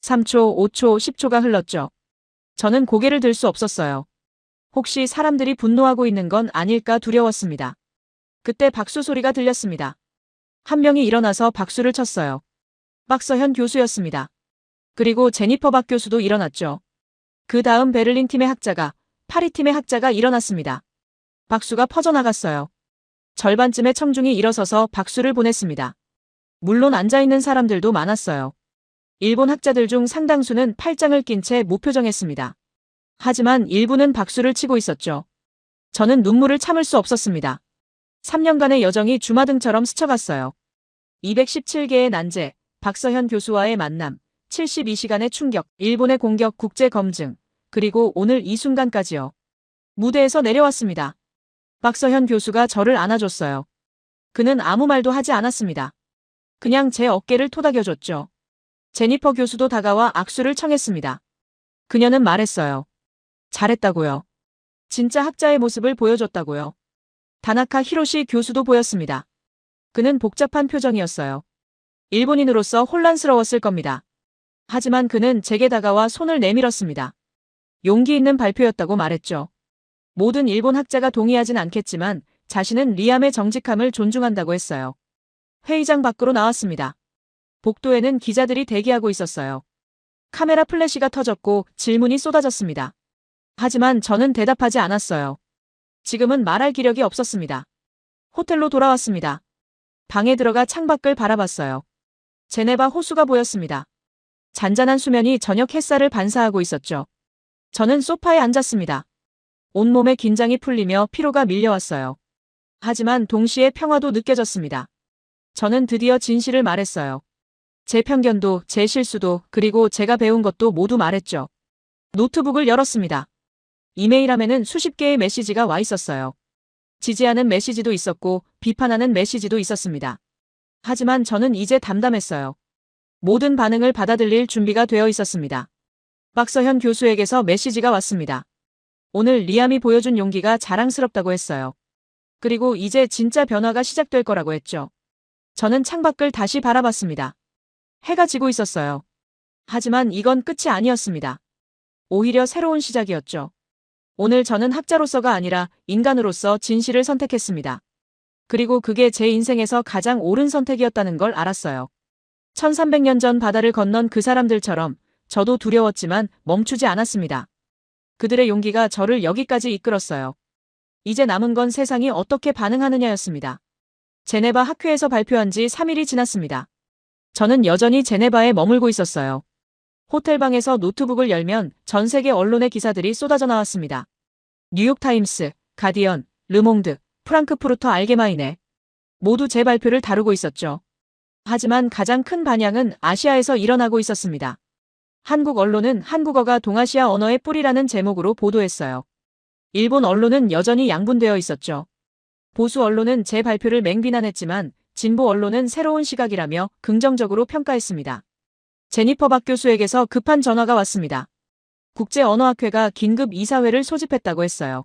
3초, 5초, 10초가 흘렀죠. 저는 고개를 들 수 없었어요. 혹시 사람들이 분노하고 있는 건 아닐까 두려웠습니다. 그때 박수 소리가 들렸습니다. 한 명이 일어나서 박수를 쳤어요. 박서현 교수였습니다. 그리고 제니퍼 박 교수도 일어났죠. 그 다음 베를린 팀의 학자가, 파리 팀의 학자가 일어났습니다. 박수가 퍼져나갔어요. 절반쯤의 청중이 일어서서 박수를 보냈습니다. 물론 앉아있는 사람들도 많았어요. 일본 학자들 중 상당수는 팔짱을 낀 채 무표정했습니다. 하지만 일부는 박수를 치고 있었죠. 저는 눈물을 참을 수 없었습니다. 3년간의 여정이 주마등처럼 스쳐갔어요. 217개의 난제, 박서현 교수와의 만남, 72시간의 충격, 일본의 공격 국제 검증, 그리고 오늘 이 순간까지요. 무대에서 내려왔습니다. 박서현 교수가 저를 안아줬어요. 그는 아무 말도 하지 않았습니다. 그냥 제 어깨를 토닥여줬죠. 제니퍼 교수도 다가와 악수를 청했습니다. 그녀는 말했어요. 잘했다고요. 진짜 학자의 모습을 보여줬다고요. 다나카 히로시 교수도 보였습니다. 그는 복잡한 표정이었어요. 일본인으로서 혼란스러웠을 겁니다. 하지만 그는 제게 다가와 손을 내밀었습니다. 용기 있는 발표였다고 말했죠. 모든 일본 학자가 동의하진 않겠지만 자신은 리암의 정직함을 존중한다고 했어요. 회의장 밖으로 나왔습니다. 복도에는 기자들이 대기하고 있었어요. 카메라 플래시가 터졌고 질문이 쏟아졌습니다. 하지만 저는 대답하지 않았어요. 지금은 말할 기력이 없었습니다. 호텔로 돌아왔습니다. 방에 들어가 창밖을 바라봤어요. 제네바 호수가 보였습니다. 잔잔한 수면이 저녁 햇살을 반사하고 있었죠. 저는 소파에 앉았습니다. 온몸의 긴장이 풀리며 피로가 밀려왔어요. 하지만 동시에 평화도 느껴졌습니다. 저는 드디어 진실을 말했어요. 제 편견도, 제 실수도, 그리고 제가 배운 것도 모두 말했죠. 노트북을 열었습니다. 이메일함에는 수십 개의 메시지가 와 있었어요. 지지하는 메시지도 있었고 비판하는 메시지도 있었습니다. 하지만 저는 이제 담담했어요. 모든 반응을 받아들일 준비가 되어 있었습니다. 박서현 교수에게서 메시지가 왔습니다. 오늘 리암이 보여준 용기가 자랑스럽다고 했어요. 그리고 이제 진짜 변화가 시작될 거라고 했죠. 저는 창밖을 다시 바라봤습니다. 해가 지고 있었어요. 하지만 이건 끝이 아니었습니다. 오히려 새로운 시작이었죠. 오늘 저는 학자로서가 아니라 인간으로서 진실을 선택했습니다. 그리고 그게 제 인생에서 가장 옳은 선택이었다는 걸 알았어요. 1300년 전 바다를 건넌 그 사람들처럼 저도 두려웠지만 멈추지 않았습니다. 그들의 용기가 저를 여기까지 이끌었어요. 이제 남은 건 세상이 어떻게 반응하느냐였습니다. 제네바 학회에서 발표한 지 3일이 지났습니다. 저는 여전히 제네바에 머물고 있었어요. 호텔방에서 노트북을 열면 전 세계 언론의 기사들이 쏟아져 나왔습니다. 뉴욕타임스, 가디언, 르몽드, 프랑크푸르터 알게마이네. 모두 제 발표를 다루고 있었죠. 하지만 가장 큰 반향은 아시아에서 일어나고 있었습니다. 한국 언론은 한국어가 동아시아 언어의 뿌리라는 제목으로 보도했어요. 일본 언론은 여전히 양분되어 있었죠. 보수 언론은 제 발표를 맹비난했지만 진보 언론은 새로운 시각이라며 긍정적으로 평가했습니다. 제니퍼 박 교수에게서 급한 전화가 왔습니다. 국제언어학회가 긴급 이사회를 소집했다고 했어요.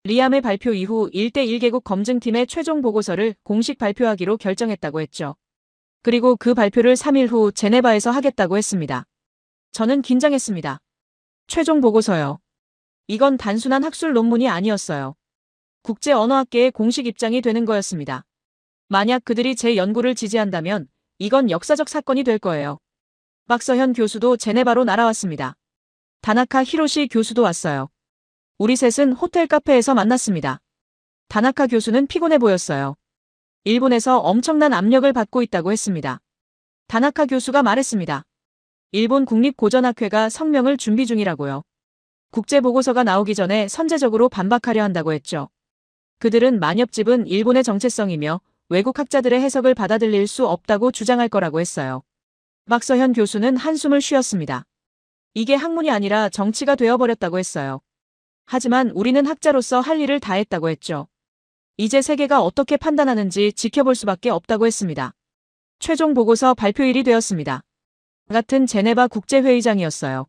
리암의 발표 이후 1대1 개국 검증팀의 최종 보고서를 공식 발표하기로 결정했다고 했죠. 그리고 그 발표를 3일 후 제네바에서 하겠다고 했습니다. 저는 긴장했습니다. 최종 보고서요. 이건 단순한 학술 논문이 아니었어요. 국제언어학계의 공식 입장이 되는 거였습니다. 만약 그들이 제 연구를 지지한다면 이건 역사적 사건이 될 거예요. 박서현 교수도 제네바로 날아왔습니다. 다나카 히로시 교수도 왔어요. 우리 셋은 호텔 카페에서 만났습니다. 다나카 교수는 피곤해 보였어요. 일본에서 엄청난 압력을 받고 있다고 했습니다. 다나카 교수가 말했습니다. 일본 국립고전학회가 성명을 준비 중이라고요. 국제보고서가 나오기 전에 선제적으로 반박하려 한다고 했죠. 그들은 만엽집은 일본의 정체성이며 외국 학자들의 해석을 받아들일 수 없다고 주장할 거라고 했어요. 박서현 교수는 한숨을 쉬었습니다. 이게 학문이 아니라 정치가 되어버렸다고 했어요. 하지만 우리는 학자로서 할 일을 다 했다고 했죠. 이제 세계가 어떻게 판단하는지 지켜볼 수밖에 없다고 했습니다. 최종 보고서 발표일이 되었습니다. 같은 제네바 국제회의장이었어요.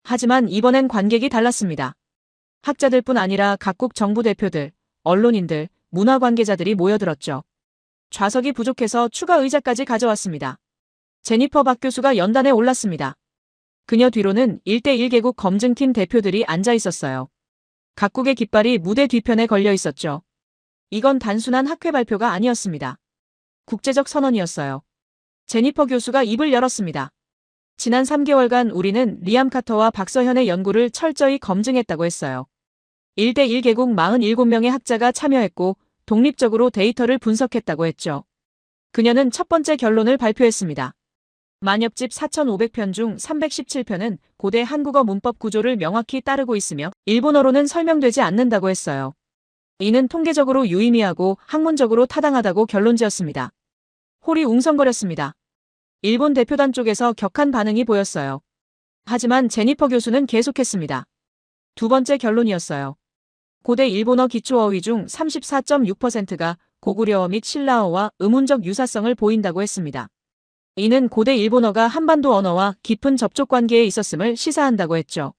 하지만 이번엔 관객이 달랐습니다. 학자들뿐 아니라 각국 정부 대표들, 언론인들, 문화 관계자들이 모여들었죠. 좌석이 부족해서 추가 의자까지 가져왔습니다. 제니퍼 박 교수가 연단에 올랐습니다. 그녀 뒤로는 1대1 개국 검증팀 대표들이 앉아 있었어요. 각국의 깃발이 무대 뒤편에 걸려 있었죠. 이건 단순한 학회 발표가 아니었습니다. 국제적 선언이었어요. 제니퍼 교수가 입을 열었습니다. 지난 3개월간 우리는 리암 카터와 박서현의 연구를 철저히 검증했다고 했어요. 1대1 개국 47명의 학자가 참여했고 독립적으로 데이터를 분석했다고 했죠. 그녀는 첫 번째 결론을 발표했습니다. 만엽집 4,500편 중 317편은 고대 한국어 문법 구조를 명확히 따르고 있으며 일본어로는 설명되지 않는다고 했어요. 이는 통계적으로 유의미하고 학문적으로 타당하다고 결론지었습니다. 홀이 웅성거렸습니다. 일본 대표단 쪽에서 격한 반응이 보였어요. 하지만 제니퍼 교수는 계속했습니다. 두 번째 결론이었어요. 고대 일본어 기초어휘 중 34.6%가 고구려어 및 신라어와 의문적 유사성을 보인다고 했습니다. 이는 고대 일본어가 한반도 언어와 깊은 접촉 관계에 있었음을 시사한다고 했죠.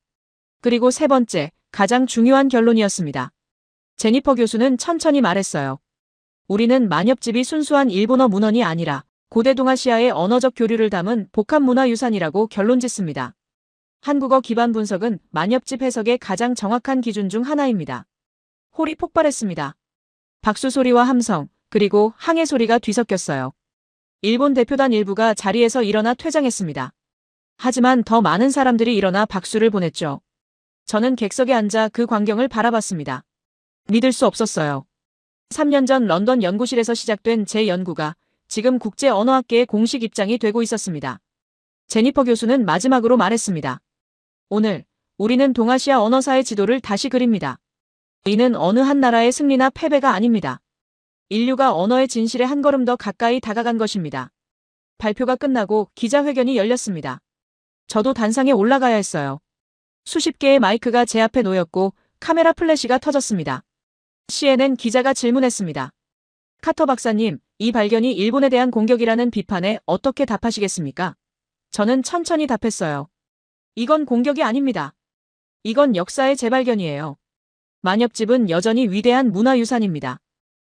그리고 세 번째, 가장 중요한 결론이었습니다. 제니퍼 교수는 천천히 말했어요. 우리는 만엽집이 순수한 일본어 문헌이 아니라 고대 동아시아의 언어적 교류를 담은 복합 문화유산이라고 결론짓습니다. 한국어 기반 분석은 만엽집 해석의 가장 정확한 기준 중 하나입니다. 홀이 폭발했습니다. 박수 소리와 함성, 그리고 항해 소리가 뒤섞였어요. 일본 대표단 일부가 자리에서 일어나 퇴장했습니다. 하지만 더 많은 사람들이 일어나 박수를 보냈죠. 저는 객석에 앉아 그 광경을 바라봤습니다. 믿을 수 없었어요. 3년 전 런던 연구실에서 시작된 제 연구가 지금 국제언어학계의 공식 입장이 되고 있었습니다. 제니퍼 교수는 마지막으로 말했습니다. 오늘 우리는 동아시아 언어사의 지도를 다시 그립니다. 이는 어느 한 나라의 승리나 패배가 아닙니다. 인류가 언어의 진실에 한 걸음 더 가까이 다가간 것입니다. 발표가 끝나고 기자회견이 열렸습니다. 저도 단상에 올라가야 했어요. 수십 개의 마이크가 제 앞에 놓였고 카메라 플래시가 터졌습니다. CNN 기자가 질문했습니다. 카터 박사님, 이 발견이 일본에 대한 공격이라는 비판에 어떻게 답하시겠습니까? 저는 천천히 답했어요. 이건 공격이 아닙니다. 이건 역사의 재발견이에요. 만엽집은 여전히 위대한 문화유산입니다.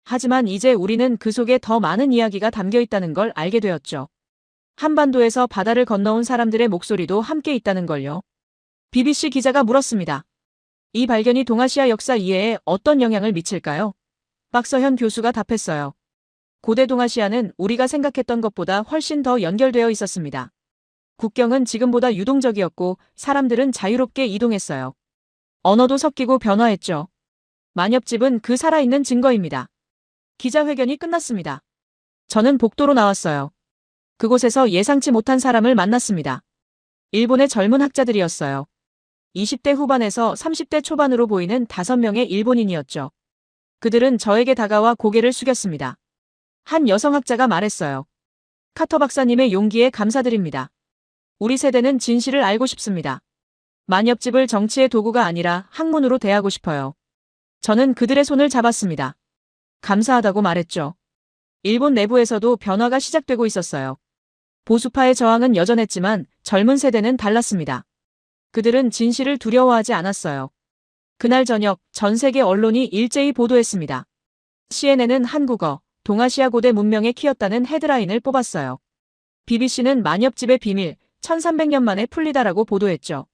하지만 이제 우리는 그 속에 더 많은 이야기가 담겨 있다는 걸 알게 되었죠. 한반도에서 바다를 건너온 사람들의 목소리도 함께 있다는 걸요. BBC 기자가 물었습니다. 이 발견이 동아시아 역사 이해에 어떤 영향을 미칠까요? 박서현 교수가 답했어요. 고대 동아시아는 우리가 생각했던 것보다 훨씬 더 연결되어 있었습니다. 국경은 지금보다 유동적이었고 사람들은 자유롭게 이동했어요. 언어도 섞이고 변화했죠. 만엽집은 그 살아있는 증거입니다. 기자회견이 끝났습니다. 저는 복도로 나왔어요. 그곳에서 예상치 못한 사람을 만났습니다. 일본의 젊은 학자들이었어요. 20대 후반에서 30대 초반으로 보이는 5명의 일본인이었죠. 그들은 저에게 다가와 고개를 숙였습니다. 한 여성학자가 말했어요. 카터 박사님의 용기에 감사드립니다. 우리 세대는 진실을 알고 싶습니다. 만엽집을 정치의 도구가 아니라 학문으로 대하고 싶어요. 저는 그들의 손을 잡았습니다. 감사하다고 말했죠. 일본 내부에서도 변화가 시작되고 있었어요. 보수파의 저항은 여전했지만 젊은 세대는 달랐습니다. 그들은 진실을 두려워하지 않았어요. 그날 저녁 전 세계 언론이 일제히 보도했습니다. CNN은 한국어, 동아시아 고대 문명의 키였다는 헤드라인을 뽑았어요. BBC는 만엽집의 비밀, 1300년 만에 풀리다라고 보도했죠.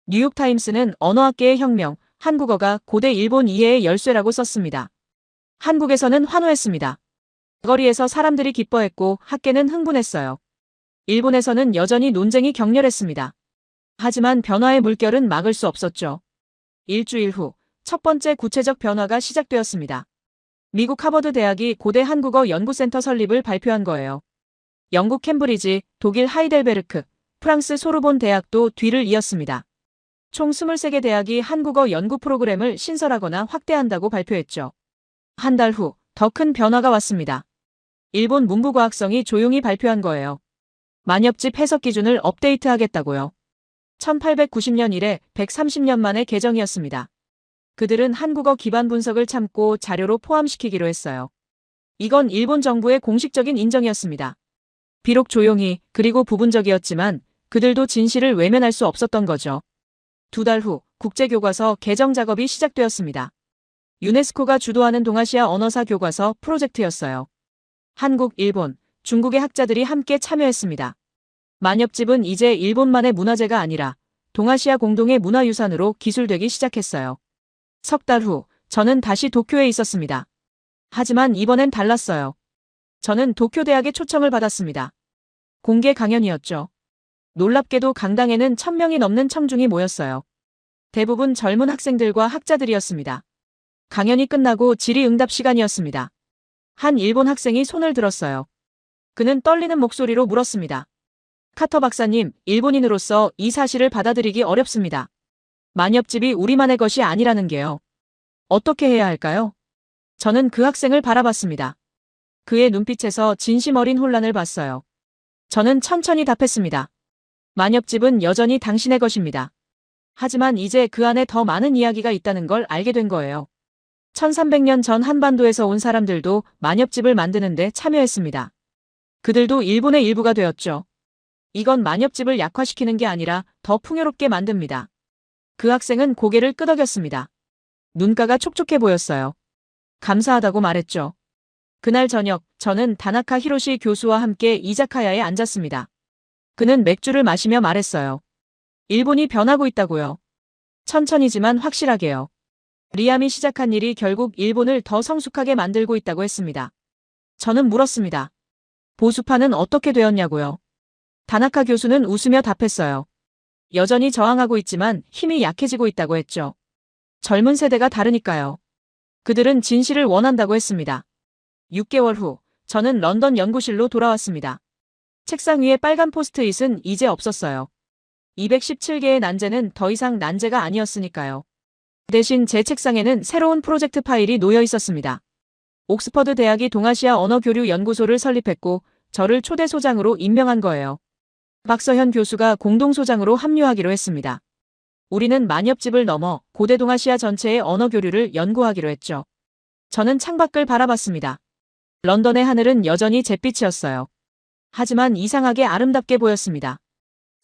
뉴욕타임스는 언어학계의 혁명, 한국어가 고대 일본 이해의 열쇠라고 썼습니다. 한국에서는 환호했습니다. 거리에서 사람들이 기뻐했고 학계는 흥분했어요. 일본에서는 여전히 논쟁이 격렬했습니다. 하지만 변화의 물결은 막을 수 없었죠. 일주일 후 첫 번째 구체적 변화가 시작되었습니다. 미국 하버드 대학이 고대 한국어 연구센터 설립을 발표한 거예요. 영국 캠브리지, 독일 하이델베르크, 프랑스 소르본 대학도 뒤를 이었습니다. 총 23개 대학이 한국어 연구 프로그램을 신설하거나 확대한다고 발표했죠. 한 달 후 더 큰 변화가 왔습니다. 일본 문부과학성이 조용히 발표한 거예요. 만엽집 해석 기준을 업데이트하겠다고요. 1890년 이래 130년 만의 개정이었습니다. 그들은 한국어 기반 분석을 참고 자료로 포함시키기로 했어요. 이건 일본 정부의 공식적인 인정이었습니다. 비록 조용히 그리고 부분적이었지만 그들도 진실을 외면할 수 없었던 거죠. 2달 후 국제교과서 개정 작업이 시작되었습니다. 유네스코가 주도하는 동아시아 언어사 교과서 프로젝트였어요. 한국, 일본, 중국의 학자들이 함께 참여했습니다. 만엽집은 이제 일본만의 문화재가 아니라 동아시아 공동의 문화유산으로 기술되기 시작했어요. 석 달 후, 저는 다시 도쿄에 있었습니다. 하지만 이번엔 달랐어요. 저는 도쿄대학의 초청을 받았습니다. 공개 강연이었죠. 놀랍게도 강당에는 1000명이 넘는 청중이 모였어요. 대부분 젊은 학생들과 학자들이었습니다. 강연이 끝나고 질의응답 시간이었습니다. 한 일본 학생이 손을 들었어요. 그는 떨리는 목소리로 물었습니다. 카터 박사님, 일본인으로서 이 사실을 받아들이기 어렵습니다. 만엽집이 우리만의 것이 아니라는 게요. 어떻게 해야 할까요? 저는 그 학생을 바라봤습니다. 그의 눈빛에서 진심 어린 혼란을 봤어요. 저는 천천히 답했습니다. 만엽집은 여전히 당신의 것입니다. 하지만 이제 그 안에 더 많은 이야기가 있다는 걸 알게 된 거예요. 1300년 전 한반도에서 온 사람들도 만엽집을 만드는데 참여했습니다. 그들도 일본의 일부가 되었죠. 이건 만엽집을 약화시키는 게 아니라 더 풍요롭게 만듭니다. 그 학생은 고개를 끄덕였습니다. 눈가가 촉촉해 보였어요. 감사하다고 말했죠. 그날 저녁, 저는 다나카 히로시 교수와 함께 이자카야에 앉았습니다. 그는 맥주를 마시며 말했어요. 일본이 변하고 있다고요. 천천히지만 확실하게요. 리암이 시작한 일이 결국 일본을 더 성숙하게 만들고 있다고 했습니다. 저는 물었습니다. 보수파는 어떻게 되었냐고요. 다나카 교수는 웃으며 답했어요. 여전히 저항하고 있지만 힘이 약해지고 있다고 했죠. 젊은 세대가 다르니까요. 그들은 진실을 원한다고 했습니다. 6개월 후, 저는 런던 연구실로 돌아왔습니다. 책상 위에 빨간 포스트잇은 이제 없었어요. 217개의 난제는 더 이상 난제가 아니었으니까요. 대신 제 책상에는 새로운 프로젝트 파일이 놓여 있었습니다. 옥스퍼드 대학이 동아시아 언어교류 연구소를 설립했고 저를 초대 소장으로 임명한 거예요. 박서현 교수가 공동소장으로 합류하기로 했습니다. 우리는 만엽집을 넘어 고대 동아시아 전체의 언어교류를 연구하기로 했죠. 저는 창밖을 바라봤습니다. 런던의 하늘은 여전히 잿빛이었어요. 하지만 이상하게 아름답게 보였습니다.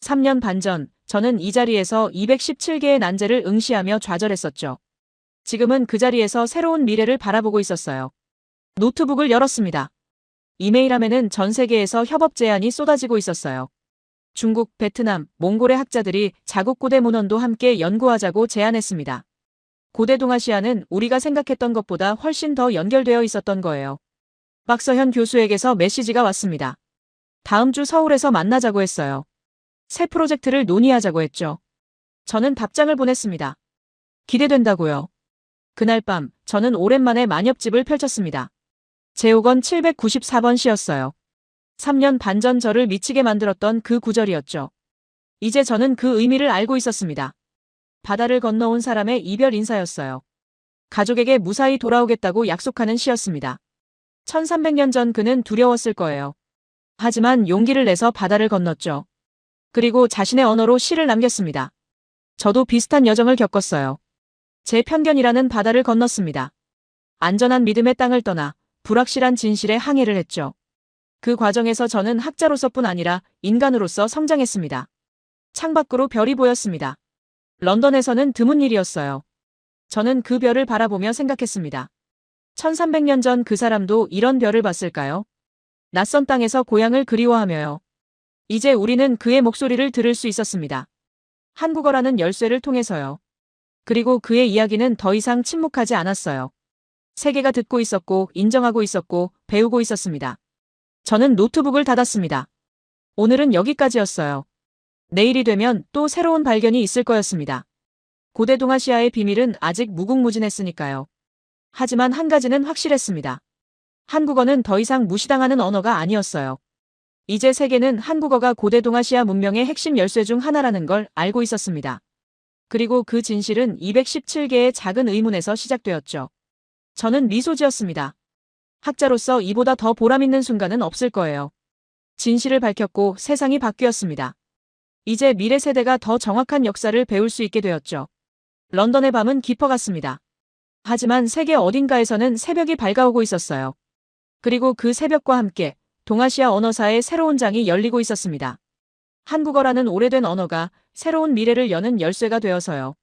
3년 반 전, 저는 이 자리에서 217개의 난제를 응시하며 좌절했었죠. 지금은 그 자리에서 새로운 미래를 바라보고 있었어요. 노트북을 열었습니다. 이메일함에는 전 세계에서 협업 제안이 쏟아지고 있었어요. 중국, 베트남, 몽골의 학자들이 자국 고대 문헌도 함께 연구하자고 제안했습니다. 고대 동아시아는 우리가 생각했던 것보다 훨씬 더 연결되어 있었던 거예요. 박서현 교수에게서 메시지가 왔습니다. 다음 주 서울에서 만나자고 했어요. 새 프로젝트를 논의하자고 했죠. 저는 답장을 보냈습니다. 기대된다고요. 그날 밤, 저는 오랜만에 만엽집을 펼쳤습니다. 제옥원 794번 시였어요. 3년 반 전 저를 미치게 만들었던 그 구절이었죠. 이제 저는 그 의미를 알고 있었습니다. 바다를 건너온 사람의 이별 인사였어요. 가족에게 무사히 돌아오겠다고 약속하는 시였습니다. 1300년 전 그는 두려웠을 거예요. 하지만 용기를 내서 바다를 건넜죠. 그리고 자신의 언어로 시를 남겼습니다. 저도 비슷한 여정을 겪었어요. 제 편견이라는 바다를 건넜습니다. 안전한 믿음의 땅을 떠나 불확실한 진실에 항해를 했죠. 그 과정에서 저는 학자로서뿐 아니라 인간으로서 성장했습니다. 창밖으로 별이 보였습니다. 런던에서는 드문 일이었어요. 저는 그 별을 바라보며 생각했습니다. 1300년 전 그 사람도 이런 별을 봤을까요? 낯선 땅에서 고향을 그리워하며요. 이제 우리는 그의 목소리를 들을 수 있었습니다. 한국어라는 열쇠를 통해서요. 그리고 그의 이야기는 더 이상 침묵하지 않았어요. 세계가 듣고 있었고 인정하고 있었고 배우고 있었습니다. 저는 노트북을 닫았습니다. 오늘은 여기까지였어요. 내일이 되면 또 새로운 발견이 있을 거였습니다. 고대 동아시아의 비밀은 아직 무궁무진했으니까요. 하지만 한 가지는 확실했습니다. 한국어는 더 이상 무시당하는 언어가 아니었어요. 이제 세계는 한국어가 고대 동아시아 문명의 핵심 열쇠 중 하나라는 걸 알고 있었습니다. 그리고 그 진실은 217개의 작은 의문에서 시작되었죠. 저는 미소 지었습니다. 학자로서 이보다 더 보람있는 순간은 없을 거예요. 진실을 밝혔고 세상이 바뀌었습니다. 이제 미래 세대가 더 정확한 역사를 배울 수 있게 되었죠. 런던의 밤은 깊어갔습니다. 하지만 세계 어딘가에서는 새벽이 밝아오고 있었어요. 그리고 그 새벽과 함께 동아시아 언어사의 새로운 장이 열리고 있었습니다. 한국어라는 오래된 언어가 새로운 미래를 여는 열쇠가 되어서요.